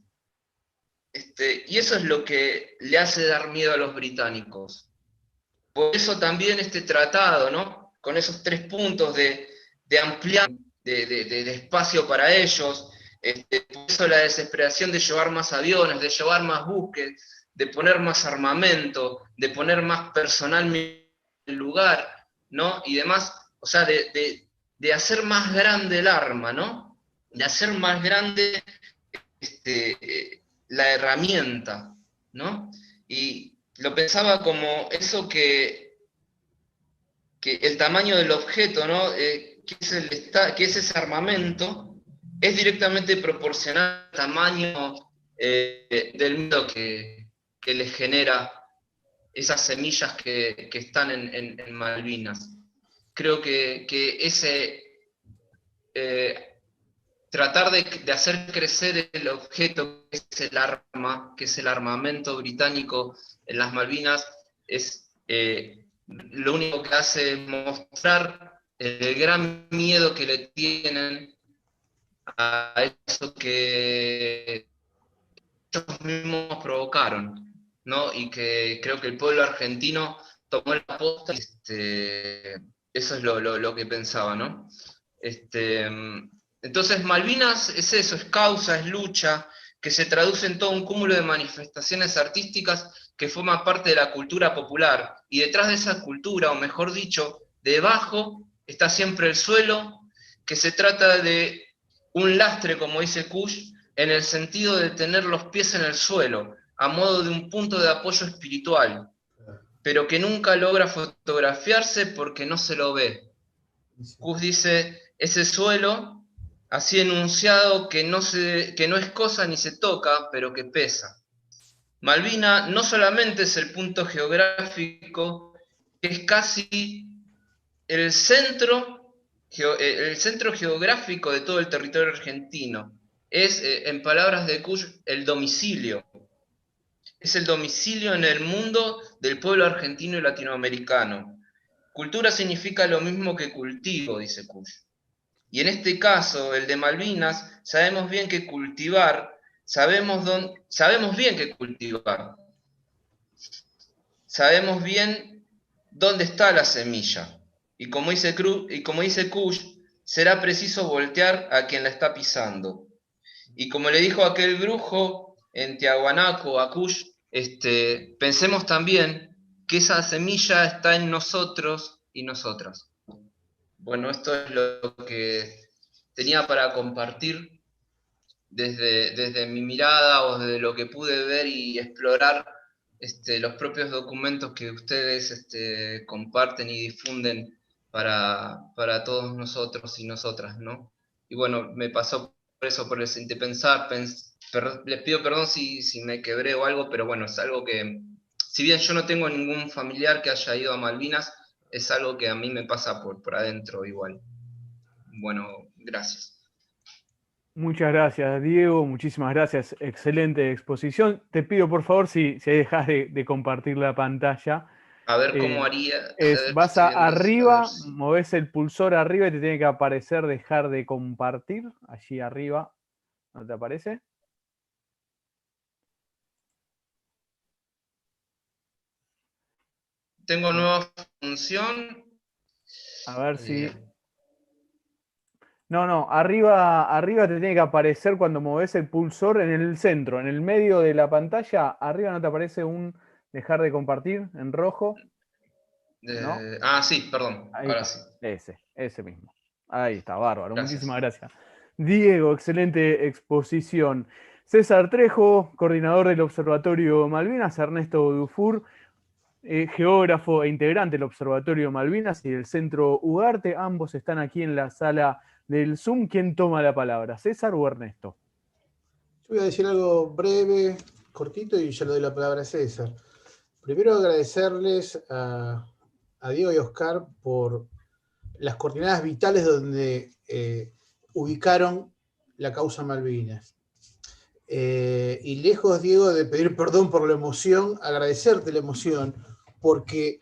Y eso es lo que le hace dar miedo a los británicos. Por eso también este tratado, ¿no? Con esos 3 puntos de ampliar, de espacio para ellos, por eso la desesperación de llevar más aviones, de llevar más buques, de poner más armamento, de poner más personal en el lugar, ¿no? Y demás, o sea, de hacer más grande el arma, ¿no? De hacer más grande la herramienta, ¿no? Y lo pensaba como eso que el tamaño del objeto, ¿no? Que es ese armamento, es directamente proporcional al tamaño del miedo que les genera esas semillas que están en Malvinas. Creo que ese tratar de hacer crecer el objeto que es el arma, que es el armamento británico en las Malvinas, es lo único que hace es mostrar el gran miedo que le tienen a eso que ellos mismos provocaron, ¿no? Y que creo que el pueblo argentino tomó la posta, eso es lo que pensaba, ¿no? Entonces Malvinas es eso, es causa, es lucha, que se traduce en todo un cúmulo de manifestaciones artísticas que forman parte de la cultura popular. Y detrás de esa cultura, o mejor dicho, debajo está siempre el suelo, que se trata de un lastre, como dice Kush, en el sentido de tener los pies en el suelo, a modo de un punto de apoyo espiritual, pero que nunca logra fotografiarse porque no se lo ve. Kush dice, ese suelo, así enunciado, que no es cosa ni se toca, pero que pesa. Malvina no solamente es el punto geográfico, es casi el centro geográfico de todo el territorio argentino. Es, en palabras de Kush, el domicilio. Es el domicilio en el mundo del pueblo argentino y latinoamericano. Cultura significa lo mismo que cultivo, dice Kush. Y en este caso, el de Malvinas, sabemos bien que cultivar, sabemos bien que cultivar. Sabemos bien dónde está la semilla. Y como dice Kush, será preciso voltear a quien la está pisando. Y como le dijo aquel brujo en Tiahuanaco a Kush, pensemos también que esa semilla está en nosotros y nosotras. Bueno, esto es lo que tenía para compartir desde mi mirada o desde lo que pude ver y explorar los propios documentos que ustedes comparten y difunden para todos nosotros y nosotras, ¿no? Y bueno, me pasó por eso, por el pensar, les pido perdón si me quebré o algo, pero bueno, es algo que, si bien yo no tengo ningún familiar que haya ido a Malvinas, es algo que a mí me pasa por adentro igual. Bueno, gracias. Muchas gracias, Diego. Muchísimas gracias. Excelente exposición. Te pido, por favor, si dejas de compartir la pantalla. A ver cómo haría. Vas arriba, movés el pulsor arriba y te tiene que aparecer dejar de compartir. Allí arriba. ¿No te aparece? Tengo nueva función. A ver si... No, arriba te tiene que aparecer cuando moves el pulsor en el centro, en el medio de la pantalla. Arriba no te aparece un dejar de compartir en rojo. ¿No? Sí, perdón. Ahí ahora está. sí. Ese mismo. Ahí está, bárbaro. Gracias. Muchísimas gracias. Diego, excelente exposición. César Trejo, coordinador del Observatorio Malvinas. Ernesto Dufour, geógrafo e integrante del Observatorio Malvinas y del Centro Ugarte. Ambos están aquí en la sala del Zoom. ¿Quién toma la palabra, César o Ernesto? Yo voy a decir algo breve, cortito, y ya le doy la palabra a César. Primero agradecerles a Diego y Oscar por las coordenadas vitales donde ubicaron la causa Malvinas. Y lejos, Diego, de pedir perdón por la emoción, agradecerte la emoción, porque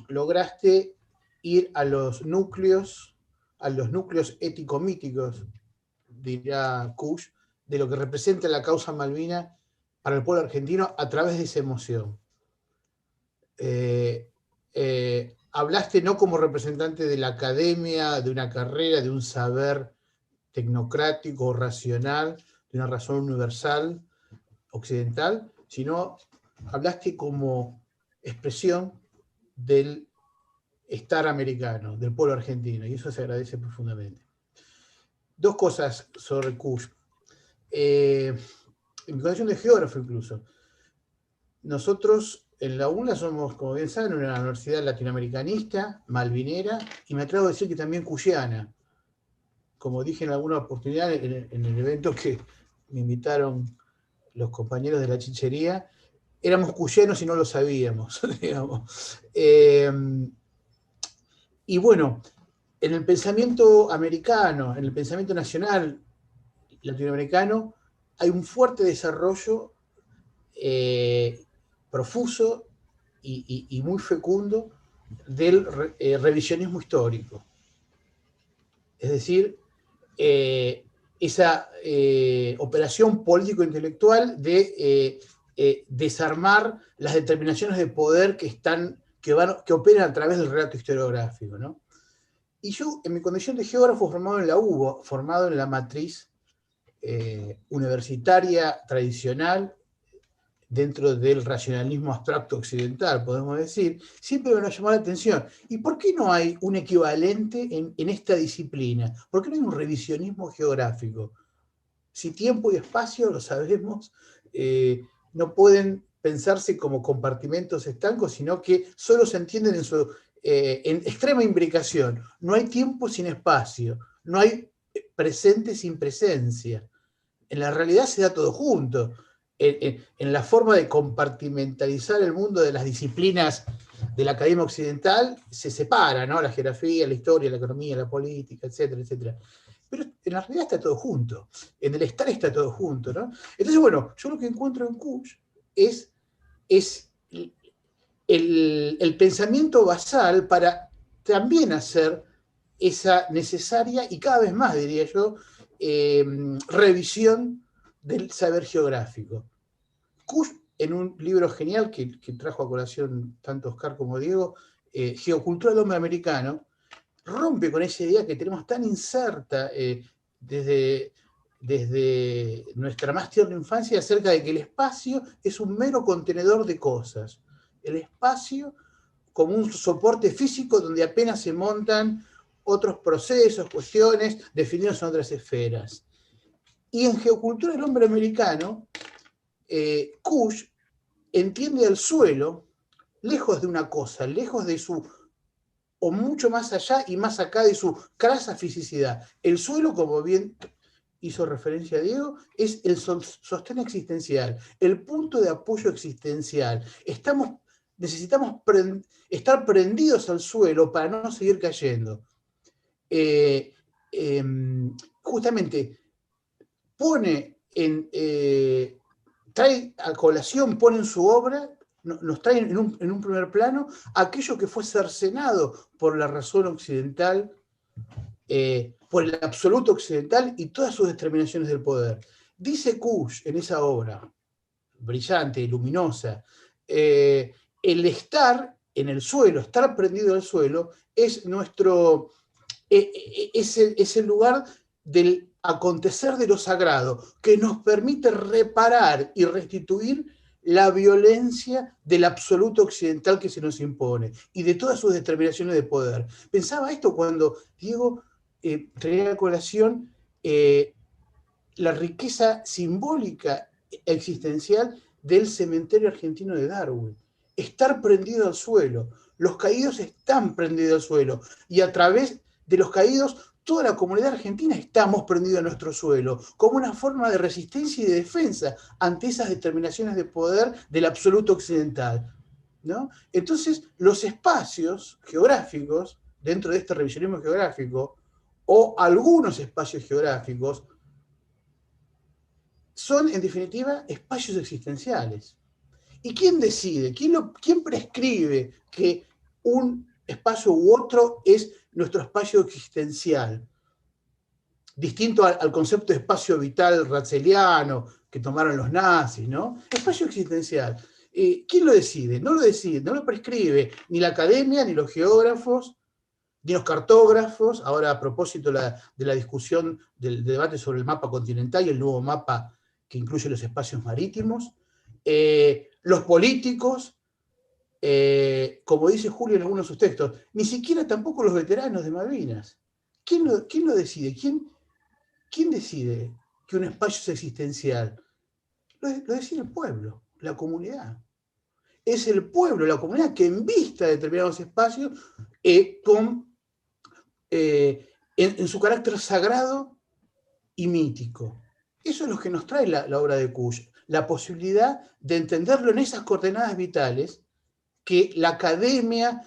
lograste ir a los núcleos ético-míticos, dirá Kush, de lo que representa la causa Malvina para el pueblo argentino a través de esa emoción. Hablaste no como representante de la academia, de una carrera, de un saber tecnocrático, racional, de una razón universal, occidental, sino hablaste como expresión del estar americano, del pueblo argentino, y eso se agradece profundamente. Dos cosas sobre Kush. En mi condición de geógrafo incluso, nosotros en la UNLA somos, como bien saben, una universidad latinoamericanista, malvinera, y me atrevo a decir que también cuyana. Como dije en alguna oportunidad en el evento que me invitaron los compañeros de la chichería, éramos cuyanos y no lo sabíamos, digamos. Y bueno, en el pensamiento americano, en el pensamiento nacional latinoamericano, hay un fuerte desarrollo profuso y muy fecundo del revisionismo histórico. Es decir, esa operación político-intelectual de desarmar las determinaciones de poder que operan a través del relato historiográfico, ¿no? Y yo, en mi condición de geógrafo formado en la UBA, formado en la matriz universitaria tradicional, dentro del racionalismo abstracto occidental, podemos decir, siempre me llamó la atención. ¿Y por qué no hay un equivalente en esta disciplina? ¿Por qué no hay un revisionismo geográfico? Si tiempo y espacio, lo sabemos, no pueden pensarse como compartimentos estancos, sino que solo se entienden en extrema imbricación. No hay tiempo sin espacio, no hay presente sin presencia. En la realidad se da todo junto. En la forma de compartimentalizar el mundo de las disciplinas de la academia occidental se separa, ¿no? La geografía, la historia, la economía, la política, etcétera, etcétera. Pero en la realidad está todo junto, en el estar está todo junto, ¿no? Entonces, bueno, yo lo que encuentro en Kush es el pensamiento basal para también hacer esa necesaria y cada vez más, diría yo, revisión del saber geográfico. Kush, en un libro genial que trajo a colación tanto Oscar como Diego, Geocultura del Hombre Americano, rompe con esa idea que tenemos tan inserta desde nuestra más tierna infancia acerca de que el espacio es un mero contenedor de cosas. El espacio como un soporte físico donde apenas se montan otros procesos, cuestiones definidos en otras esferas. Y en Geocultura del Hombre Americano, Kush entiende al suelo lejos de una cosa, lejos de su, o mucho más allá y más acá de su crasa fisicidad. El suelo, como bien hizo referencia Diego, es el sostén existencial, el punto de apoyo existencial. Necesitamos estar prendidos al suelo para no seguir cayendo. Justamente pone trae a colación, pone en su obra, nos trae en un primer plano aquello que fue cercenado por la razón occidental, por el absoluto occidental y todas sus determinaciones del poder. Dice Kush en esa obra, brillante, luminosa, el estar en el suelo, estar prendido al suelo, es el lugar del acontecer de lo sagrado, que nos permite reparar y restituir la violencia del absoluto occidental que se nos impone y de todas sus determinaciones de poder. Pensaba esto cuando Diego traía a colación la riqueza simbólica existencial del cementerio argentino de Darwin. Estar prendido al suelo. Los caídos están prendidos al suelo y a través de los caídos toda la comunidad argentina estamos prendidos a nuestro suelo, como una forma de resistencia y de defensa ante esas determinaciones de poder del absoluto occidental, ¿no? Entonces, los espacios geográficos, dentro de este revisionismo geográfico, o algunos espacios geográficos, son, en definitiva, espacios existenciales. ¿Y quién decide? ¿Quién prescribe que un espacio u otro es nuestro espacio existencial? Distinto al concepto de espacio vital ratzeliano que tomaron los nazis, ¿no? Espacio existencial. ¿Quién lo decide? No lo decide, no lo prescribe ni la academia, ni los geógrafos, ni los cartógrafos. Ahora, a propósito de la discusión del debate sobre el mapa continental y el nuevo mapa que incluye los espacios marítimos, los políticos, como dice Julio en algunos de sus textos, ni siquiera tampoco los veteranos de Malvinas. ¿Quién lo decide? ¿Quién decide que un espacio es existencial? Lo decide el pueblo, la comunidad. Es el pueblo, la comunidad, que envista determinados espacios en su carácter sagrado y mítico. Eso es lo que nos trae la obra de Kusch, la posibilidad de entenderlo en esas coordenadas vitales que la academia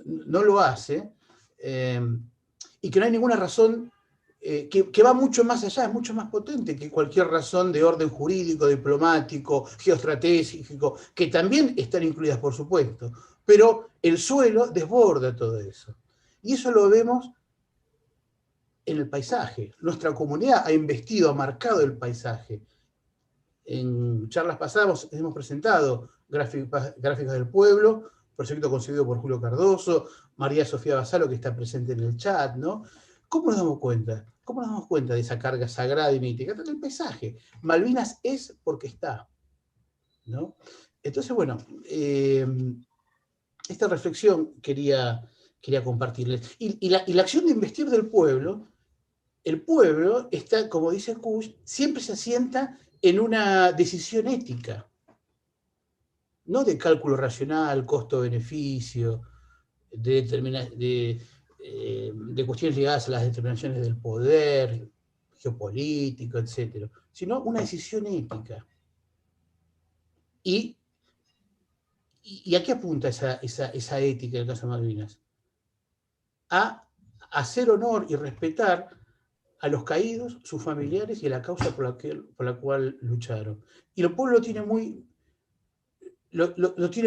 no lo hace, y que no hay ninguna razón que va mucho más allá, es mucho más potente que cualquier razón de orden jurídico, diplomático, geoestratégico, que también están incluidas, por supuesto, pero el suelo desborda todo eso. Y eso lo vemos en el paisaje. Nuestra comunidad ha investido, ha marcado el paisaje. En charlas pasadas hemos presentado gráficas del pueblo, proyecto concebido por Julio Cardoso, María Sofía Basalo, que está presente en el chat, ¿no? ¿Cómo nos damos cuenta? ¿Cómo nos damos cuenta de esa carga sagrada y mítica? El paisaje. Malvinas es porque está, ¿no? Entonces, bueno, esta reflexión quería compartirles. Y la acción de investir del pueblo, el pueblo está, como dice Kusch, siempre se asienta en una decisión ética, no de cálculo racional, costo-beneficio, de cuestiones ligadas a las determinaciones del poder, geopolítico, etc., sino una decisión ética. ¿Y a qué apunta esa ética en el caso de Malvinas? A hacer honor y respetar a los caídos, sus familiares y a la causa por la cual lucharon. Y el pueblo lo tiene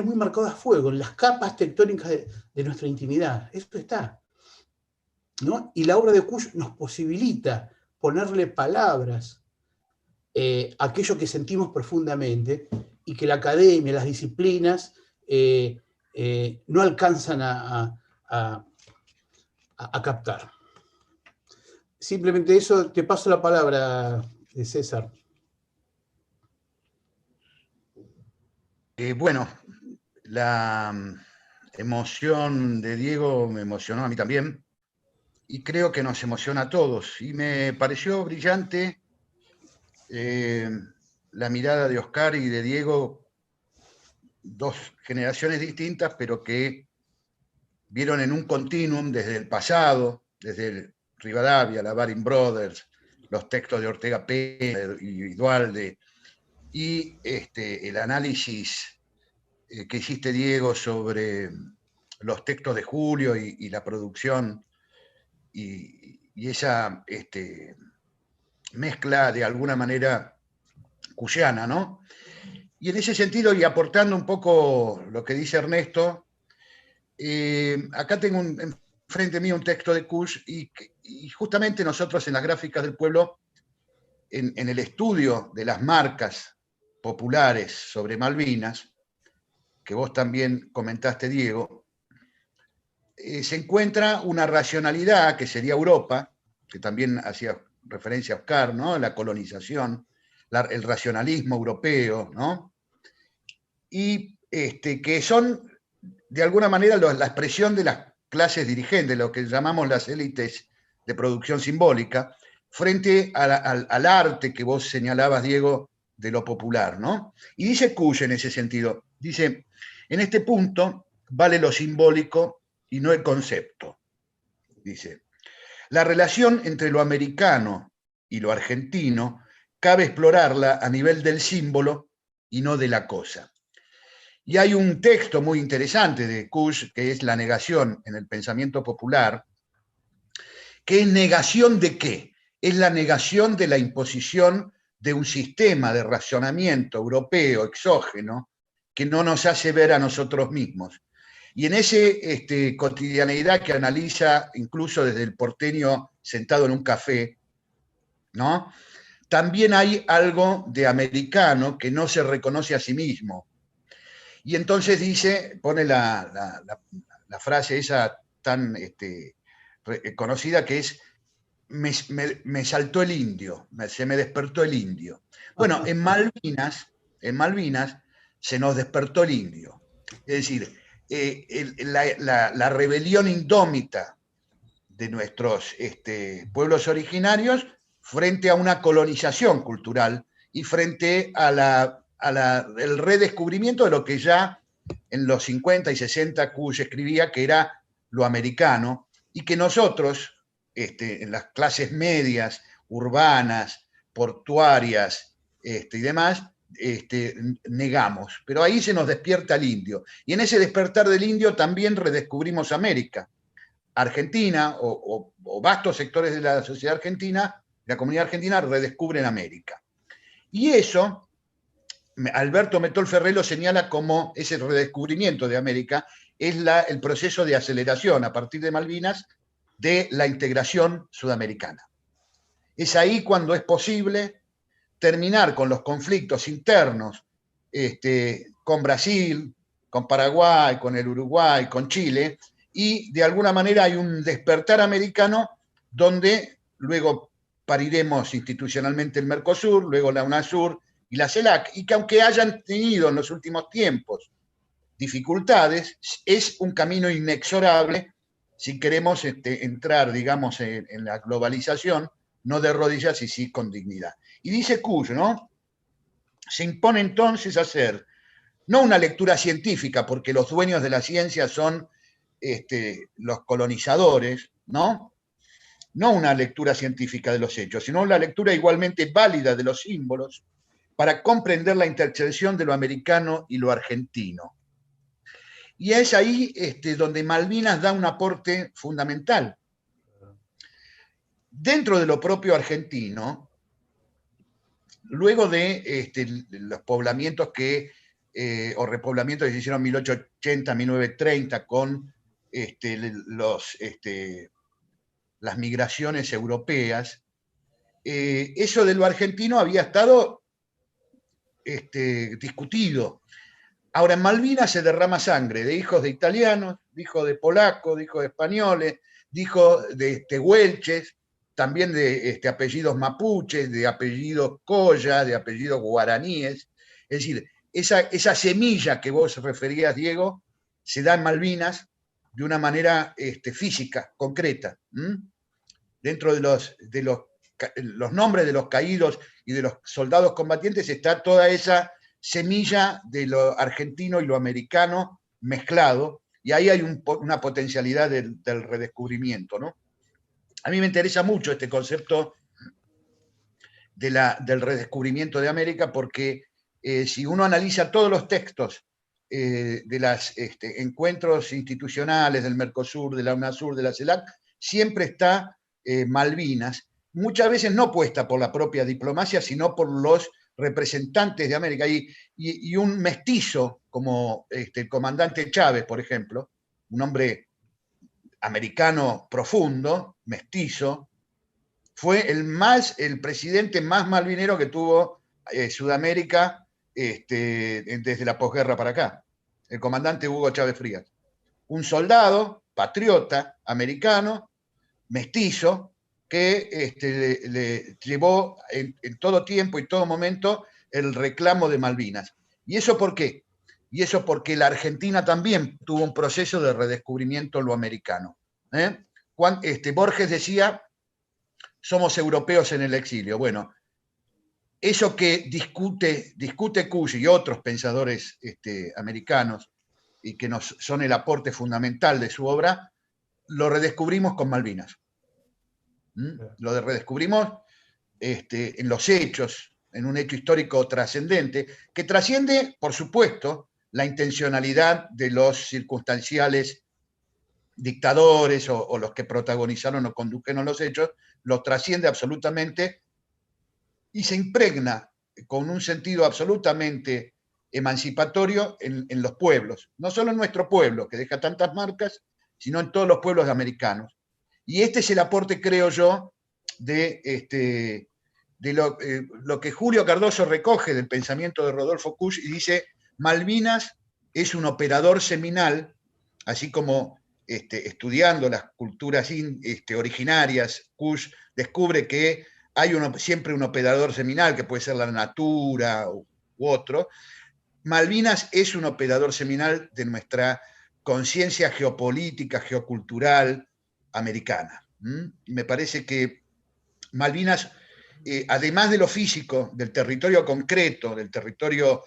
muy marcado a fuego, en las capas tectónicas de nuestra intimidad. Eso está, ¿no? Y la obra de Kusch nos posibilita ponerle palabras a aquello que sentimos profundamente y que la academia, las disciplinas no alcanzan a captar. Simplemente eso, te paso la palabra, César. Bueno, la emoción de Diego me emocionó a mí también, y creo que nos emociona a todos. Y me pareció brillante la mirada de Oscar y de Diego, dos generaciones distintas, pero que vieron en un continuum desde el pasado, desde el Rivadavia, la Baring Brothers, los textos de Ortega Pérez y Duhalde, y el análisis que hiciste, Diego, sobre los textos de Julio y la producción y esa mezcla de alguna manera kuchiana, ¿no? Y en ese sentido, y aportando un poco lo que dice Ernesto, acá tengo enfrente mío un texto de Kusch, y justamente nosotros en las gráficas del pueblo, en el estudio de las marcas populares sobre Malvinas, que vos también comentaste, Diego, se encuentra una racionalidad que sería Europa, que también hacía referencia a Oscar, ¿no? La colonización, el racionalismo europeo, ¿no? Y que son, de alguna manera, la expresión de las clases dirigentes, lo que llamamos las élites de producción simbólica, frente al arte que vos señalabas, Diego, de lo popular, ¿no? Y dice Kusch en ese sentido, dice, en este punto vale lo simbólico y no el concepto. Dice, la relación entre lo americano y lo argentino cabe explorarla a nivel del símbolo y no de la cosa. Y hay un texto muy interesante de Kusch, que es La negación en el pensamiento popular, que es negación de qué? Es la negación de la imposición de un sistema de racionamiento europeo exógeno que no nos hace ver a nosotros mismos. Y en ese cotidianeidad que analiza incluso desde el porteño sentado en un café, ¿no? También hay algo de americano que no se reconoce a sí mismo. Y entonces dice, pone la frase esa tan conocida que es, me saltó el indio, se me despertó el indio. Bueno, en Malvinas se nos despertó el indio. Es decir, la rebelión indómita de nuestros pueblos originarios frente a una colonización cultural y frente a el redescubrimiento de lo que ya en los 50 y 60 Cush escribía que era lo americano, y que nosotros, en las clases medias, urbanas, portuarias y demás, negamos. Pero ahí se nos despierta el indio. Y en ese despertar del indio también redescubrimos América. Argentina o vastos sectores de la sociedad argentina, la comunidad argentina, redescubren América. Y eso, Alberto Metol Ferré lo señala como ese redescubrimiento de América, es el proceso de aceleración a partir de Malvinas de la integración sudamericana. Es ahí cuando es posible terminar con los conflictos internos con Brasil, con Paraguay, con el Uruguay, con Chile, y de alguna manera hay un despertar americano donde luego pariremos institucionalmente el Mercosur, luego la UNASUR y la CELAC, y que aunque hayan tenido en los últimos tiempos dificultades, es un camino inexorable si queremos entrar, digamos, en la globalización, no de rodillas y sí con dignidad. Y dice Cush, ¿no? Se impone entonces hacer, no una lectura científica, porque los dueños de la ciencia son los colonizadores, ¿no? No una lectura científica de los hechos, sino una lectura igualmente válida de los símbolos para comprender la intersección de lo americano y lo argentino. Y es ahí donde Malvinas da un aporte fundamental. Dentro de lo propio argentino, luego de los poblamientos o repoblamientos que se hicieron en 1880, 1930 con las migraciones europeas, eso de lo argentino había estado discutido. Ahora, en Malvinas se derrama sangre de hijos de italianos, de hijos de polacos, de hijos de españoles, de hijos de tehuelches, también de apellidos mapuches, de apellidos coya, de apellidos guaraníes. Es decir, esa semilla que vos referías, Diego, se da en Malvinas de una manera física, concreta. Dentro de los nombres de los caídos y de los soldados combatientes está toda esa semilla de lo argentino y lo americano mezclado, y ahí hay una potencialidad del redescubrimiento, ¿no? A mí me interesa mucho este concepto del redescubrimiento de América, porque si uno analiza todos los textos de los encuentros institucionales del Mercosur, de la UNASUR, de la CELAC, siempre está Malvinas, muchas veces no puesta por la propia diplomacia, sino por los representantes de América, y un mestizo como el comandante Chávez, por ejemplo, un hombre americano profundo, mestizo, fue el presidente más malvinero que tuvo Sudamérica desde la posguerra para acá, el comandante Hugo Chávez Frías. Un soldado, patriota, americano, mestizo, que le llevó en todo tiempo y todo momento el reclamo de Malvinas. ¿Y eso por qué? Y eso porque la Argentina también tuvo un proceso de redescubrimiento en lo americano. Borges decía, somos europeos en el exilio. Bueno, eso que discute Cush y otros pensadores americanos, y que son el aporte fundamental de su obra, lo redescubrimos con Malvinas. Lo redescubrimos en los hechos, en un hecho histórico trascendente, que trasciende, por supuesto, la intencionalidad de los circunstanciales dictadores o los que protagonizaron o condujeron los hechos, lo trasciende absolutamente, y se impregna con un sentido absolutamente emancipatorio en los pueblos, no solo en nuestro pueblo, que deja tantas marcas, sino en todos los pueblos americanos. Y este es el aporte, creo yo, de lo que Julio Cardoso recoge del pensamiento de Rodolfo Kusch y dice: Malvinas es un operador seminal, así como estudiando las culturas originarias, Kusch descubre que hay siempre un operador seminal, que puede ser la natura u otro. Malvinas es un operador seminal de nuestra conciencia geopolítica, geocultural americana. Me parece que Malvinas, además de lo físico, del territorio concreto, del territorio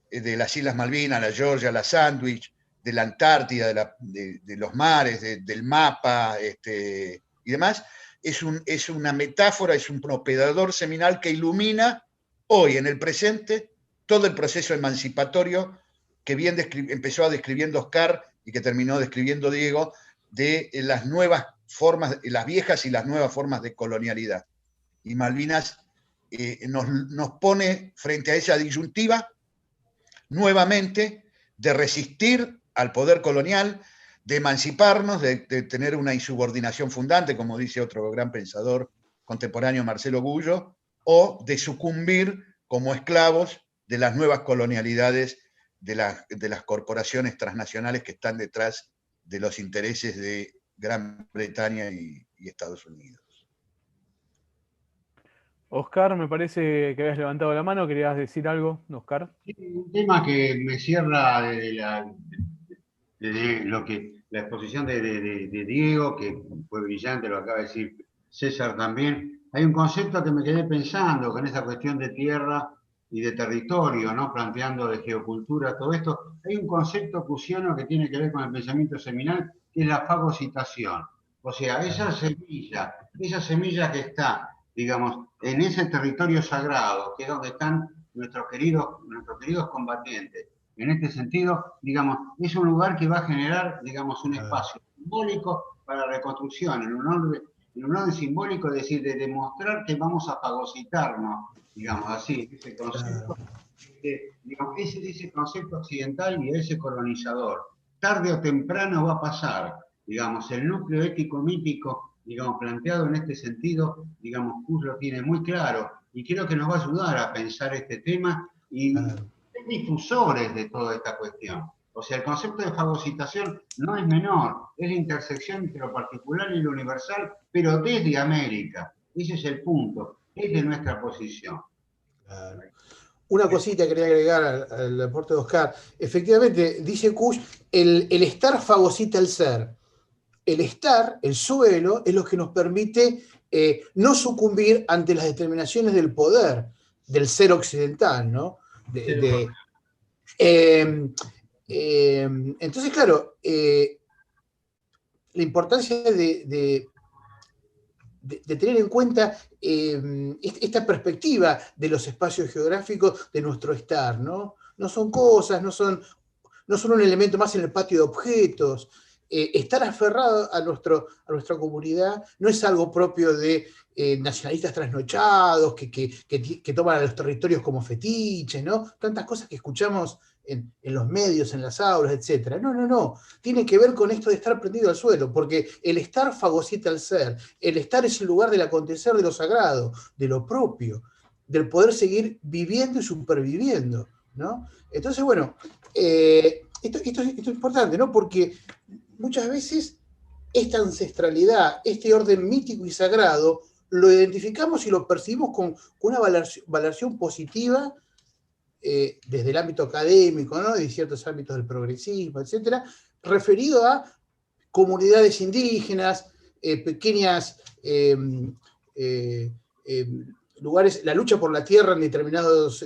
de las Islas Malvinas, la Georgia, la Sandwich, de la Antártida, de los mares, del mapa y demás, es una metáfora, es un operador seminal que ilumina hoy, en el presente, todo el proceso emancipatorio que bien empezó describiendo Oscar y que terminó describiendo Diego, de las nuevas formas, las viejas y las nuevas formas de colonialidad. Y Malvinas nos pone frente a esa disyuntiva nuevamente de resistir al poder colonial, de emanciparnos, de tener una insubordinación fundante, como dice otro gran pensador contemporáneo, Marcelo Gullo, o de sucumbir como esclavos de las nuevas colonialidades de las corporaciones transnacionales que están detrás de los intereses de Gran Bretaña y Estados Unidos. Oscar, me parece que habías levantado la mano, ¿querías decir algo, Oscar? Sí, un tema que me cierra de la exposición de Diego, que fue brillante, lo acaba de decir César también. Hay un concepto que me quedé pensando con esa cuestión de tierra y de territorio, ¿no? Planteando de geocultura, todo esto. Hay un concepto cusiano que tiene que ver con el pensamiento seminal, que es la fagocitación. O sea, esa semilla que está, digamos, en ese territorio sagrado, que es donde están nuestros queridos combatientes. En este sentido, digamos, es un lugar que va a generar, digamos, un espacio simbólico para reconstrucción, en un orden simbólico, es decir, de demostrar que vamos a fagocitarnos, digamos así, ese concepto, digamos, ese concepto occidental y ese colonizador. Tarde o temprano va a pasar, digamos, el núcleo ético-mítico, digamos, planteado en este sentido, digamos, Kusch lo tiene muy claro, y creo que nos va a ayudar a pensar este tema y ser difusores de toda esta cuestión. O sea, el concepto de fagocitación no es menor, es la intersección entre lo particular y lo universal, pero desde América. Ese es el punto, es de nuestra posición. Claro. Una cosita quería agregar al aporte de Oscar. Efectivamente, dice Kusch, el estar fagocita el ser. El estar, el suelo, es lo que nos permite no sucumbir ante las determinaciones del poder del ser occidental, ¿no? Entonces, claro, la importancia de tener en cuenta esta perspectiva de los espacios geográficos de nuestro estar, ¿no? No son cosas, no son un elemento más en el patio de objetos. Estar aferrado a nuestra comunidad no es algo propio de nacionalistas trasnochados que toman a los territorios como fetiches, ¿no? Tantas cosas que escuchamos en los medios, en las aulas, etc. No. Tiene que ver con esto de estar prendido al suelo, porque el estar fagocita al ser. El estar es el lugar del acontecer de lo sagrado, de lo propio, del poder seguir viviendo y superviviendo, ¿no? Entonces, bueno, esto es importante, ¿no? Porque muchas veces esta ancestralidad, este orden mítico y sagrado, lo identificamos y lo percibimos con una valoración positiva desde el ámbito académico, ¿no? De ciertos ámbitos del progresismo, etcétera, referido a comunidades indígenas, pequeñas lugares, la lucha por la tierra en determinadas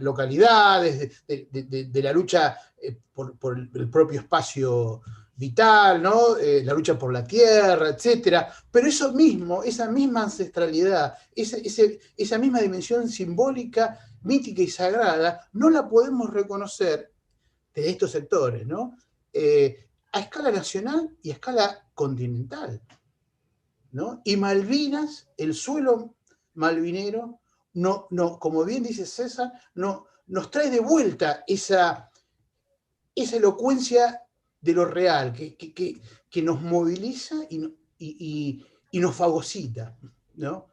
localidades, de la lucha por el propio espacio vital, ¿no? La lucha por la tierra, etcétera. Pero eso mismo, esa misma ancestralidad, esa misma dimensión simbólica, mítica y sagrada, no la podemos reconocer de estos sectores, ¿no? A escala nacional y a escala continental, ¿no? Y Malvinas, el suelo malvinero, como bien dice César, nos trae de vuelta esa elocuencia de lo real, que nos moviliza y nos fagocita, ¿no?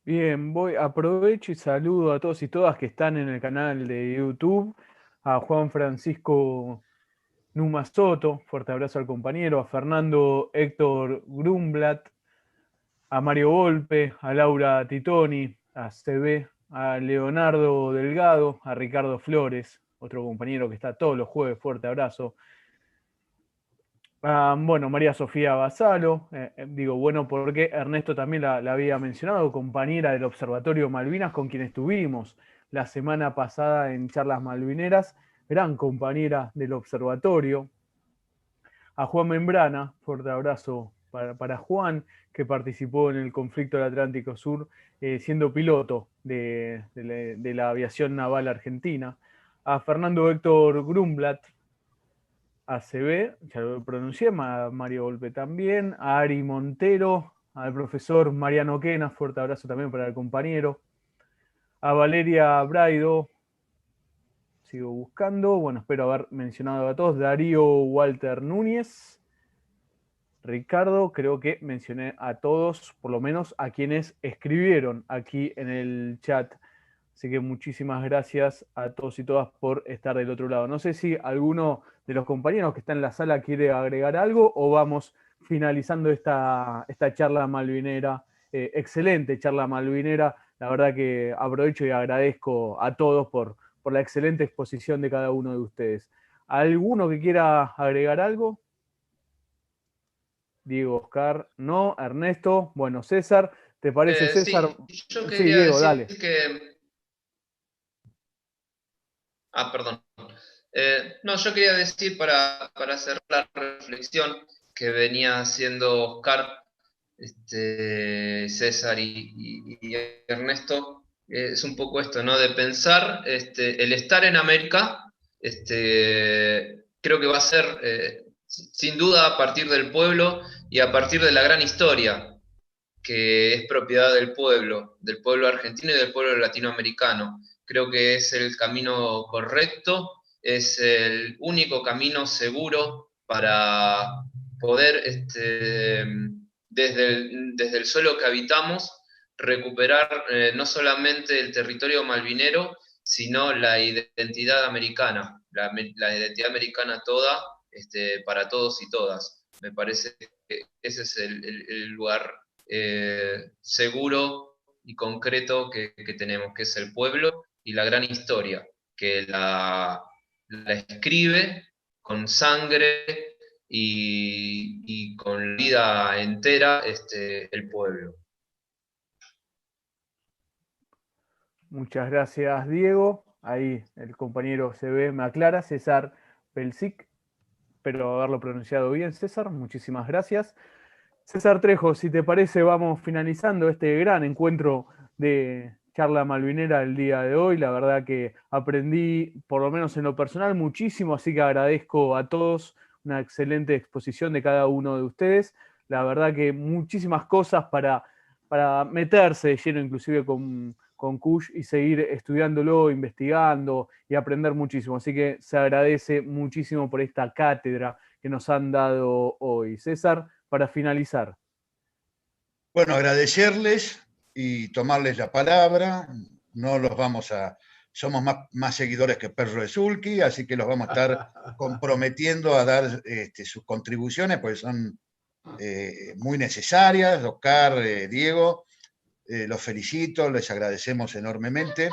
Bien, aprovecho y saludo a todos y todas que están en el canal de YouTube, a Juan Francisco Numa Soto, fuerte abrazo al compañero, a Fernando Héctor Grumblat, a Mario Volpe, a Laura Titoni, a CB, a Leonardo Delgado, a Ricardo Flores, otro compañero que está todos los jueves, fuerte abrazo. Bueno, María Sofía Basalo, digo bueno porque Ernesto también la había mencionado, compañera del Observatorio Malvinas con quien estuvimos la semana pasada en Charlas Malvineras, gran compañera del observatorio. A Juan Membrana, fuerte abrazo para Juan, que participó en el conflicto del Atlántico Sur, siendo piloto de la aviación naval argentina. A Fernando Héctor Grumblat, ACB, ya lo pronuncié, a Mario Volpe también, a Ari Montero, al profesor Mariano Quena, fuerte abrazo también para el compañero, a Valeria Braido, sigo buscando, bueno, espero haber mencionado a todos, Darío Walter Núñez, Ricardo, creo que mencioné a todos, por lo menos a quienes escribieron aquí en el chat. Así que muchísimas gracias a todos y todas por estar del otro lado. No sé si alguno de los compañeros que está en la sala quiere agregar algo o vamos finalizando esta charla malvinera. Excelente charla malvinera. La verdad que aprovecho y agradezco a todos por la excelente exposición de cada uno de ustedes. ¿Alguno que quiera agregar algo? Diego, Oscar, no. Ernesto, bueno, César, ¿te parece, César? Sí, yo Sí, quería Diego, decir dale. que... perdón. No, yo quería decir para cerrar la reflexión que venía haciendo Oscar, César y Ernesto, es un poco esto, ¿no? De pensar el estar en América, creo que va a ser sin duda a partir del pueblo y a partir de la gran historia que es propiedad del pueblo argentino y del pueblo latinoamericano. Creo que es el camino correcto, es el único camino seguro para poder, desde el suelo que habitamos, recuperar no solamente el territorio malvinero, sino la identidad americana, la identidad americana toda, para todos y todas. Me parece que ese es el lugar seguro y concreto que tenemos, que es el pueblo y la gran historia, que la escribe con sangre y con vida entera el pueblo. Muchas gracias, Diego. Ahí el compañero CB me aclara, César Pelsic, espero haberlo pronunciado bien, César. Muchísimas gracias. César Trejo, si te parece, vamos finalizando este gran encuentro de charla malvinera el día de hoy. La verdad que aprendí, por lo menos en lo personal, muchísimo, así que agradezco a todos una excelente exposición de cada uno de ustedes. La verdad que muchísimas cosas para meterse de lleno, inclusive con Kush y seguir estudiándolo, investigando y aprender muchísimo. Así que se agradece muchísimo por esta cátedra que nos han dado hoy. César, para finalizar. Bueno, agradecerles y tomarles la palabra. No los vamos a... Somos más seguidores que Perro de Sulky, así que los vamos a estar comprometiendo a dar sus contribuciones, porque son muy necesarias. Oscar, Diego, los felicito, les agradecemos enormemente.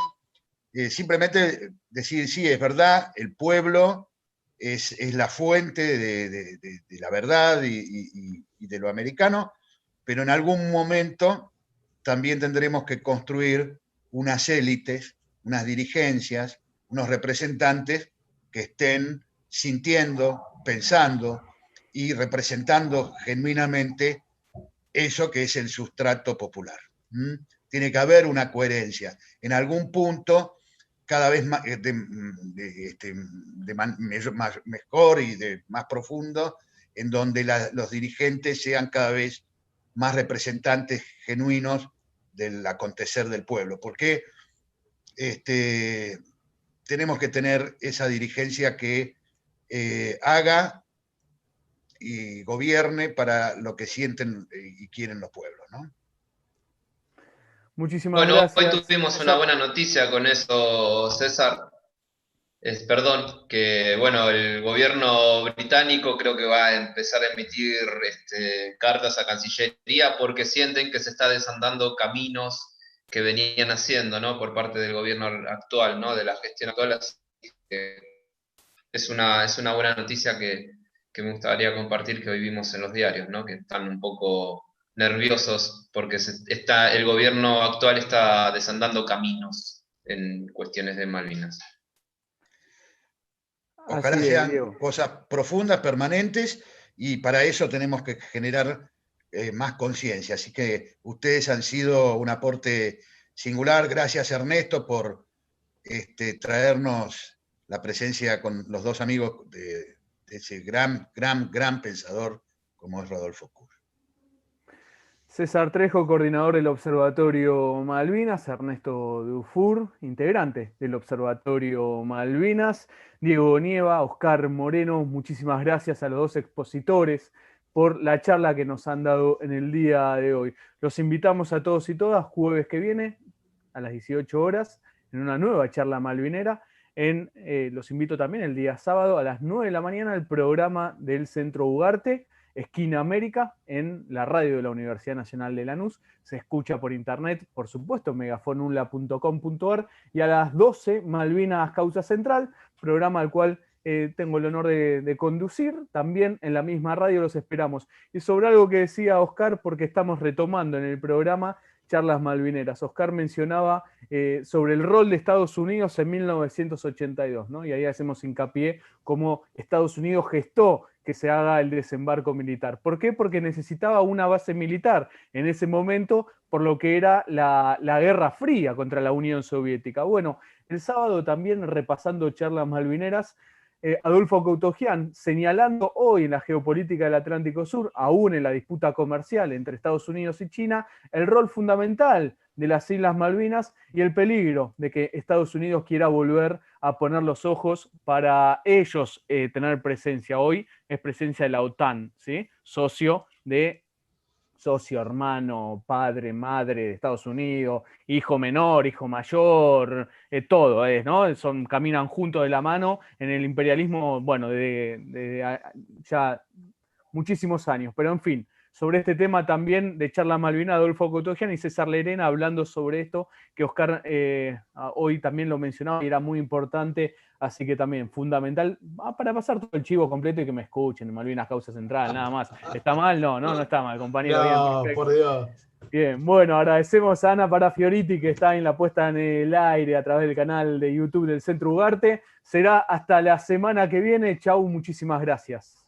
Simplemente decir, sí, es verdad, el pueblo es la fuente de la verdad y de lo americano, pero en algún momento también tendremos que construir unas élites, unas dirigencias, unos representantes que estén sintiendo, pensando y representando genuinamente eso que es el sustrato popular. Tiene que haber una coherencia. En algún punto, cada vez más, mejor y de más profundo, en donde los dirigentes sean cada vez más representantes genuinos del acontecer del pueblo. Porque tenemos que tener esa dirigencia que haga y gobierne para lo que sienten y quieren los pueblos, ¿no? Muchísimas Bueno, gracias. hoy tuvimos una buena noticia con eso, César. Perdón, que bueno, el gobierno británico creo que va a empezar a emitir cartas a Cancillería porque sienten que se está desandando caminos que venían haciendo, ¿no? Por parte del gobierno actual, ¿no? De la gestión actual. Así que es una buena noticia que me gustaría compartir, que hoy vimos en los diarios, ¿no? Que están un poco nerviosos porque el gobierno actual está desandando caminos en cuestiones de Malvinas. Ojalá Así es, sean Diego. cosas profundas, permanentes, y para eso tenemos que generar más conciencia. Así que ustedes han sido un aporte singular. Gracias, Ernesto, por traernos la presencia con los dos amigos de ese gran pensador como es Rodolfo Kusch. César Trejo, coordinador del Observatorio Malvinas, Ernesto Dufour, integrante del Observatorio Malvinas, Diego Nieva, Oscar Moreno, muchísimas gracias a los dos expositores por la charla que nos han dado en el día de hoy. Los invitamos a todos y todas, jueves que viene, a las 18 horas, en una nueva charla malvinera. Los invito también el día sábado a las 9 de la mañana al programa del Centro Ugarte, Esquina América, en la radio de la Universidad Nacional de Lanús. Se escucha por internet, por supuesto, megafonunla.com.ar, y a las 12, Malvinas Causa Central, programa al cual tengo el honor de conducir. También en la misma radio los esperamos. Y sobre algo que decía Oscar, porque estamos retomando en el programa Charlas Malvineras. Oscar mencionaba sobre el rol de Estados Unidos en 1982, ¿no? Y ahí hacemos hincapié cómo Estados Unidos gestó que se haga el desembarco militar. ¿Por qué? Porque necesitaba una base militar en ese momento por lo que era la Guerra Fría contra la Unión Soviética. Bueno, el sábado también, repasando Charlas Malvineras, Adolfo Coutojian, señalando hoy en la geopolítica del Atlántico Sur, aún en la disputa comercial entre Estados Unidos y China, el rol fundamental de las Islas Malvinas y el peligro de que Estados Unidos quiera volver a poner los ojos para ellos tener presencia. Hoy es presencia de la OTAN, ¿sí? Socio, hermano, padre, madre de Estados Unidos, hijo menor, hijo mayor, todo es, ¿no? Caminan juntos de la mano en el imperialismo, bueno, de ya muchísimos años. Pero en fin, sobre este tema también de Charla Malvina, Adolfo Coutojian y César Lerena hablando sobre esto, que Oscar hoy también lo mencionaba y era muy importante, así que también fundamental, para pasar todo el chivo completo y que me escuchen, Malvinas Causa Central, nada más. ¿Está mal? No está mal, compañero. No, bien, por Dios. Bien, bueno, agradecemos a Ana Parafioriti que está en la puesta en el aire a través del canal de YouTube del Centro Ugarte. Será hasta la semana que viene. Chau, muchísimas gracias.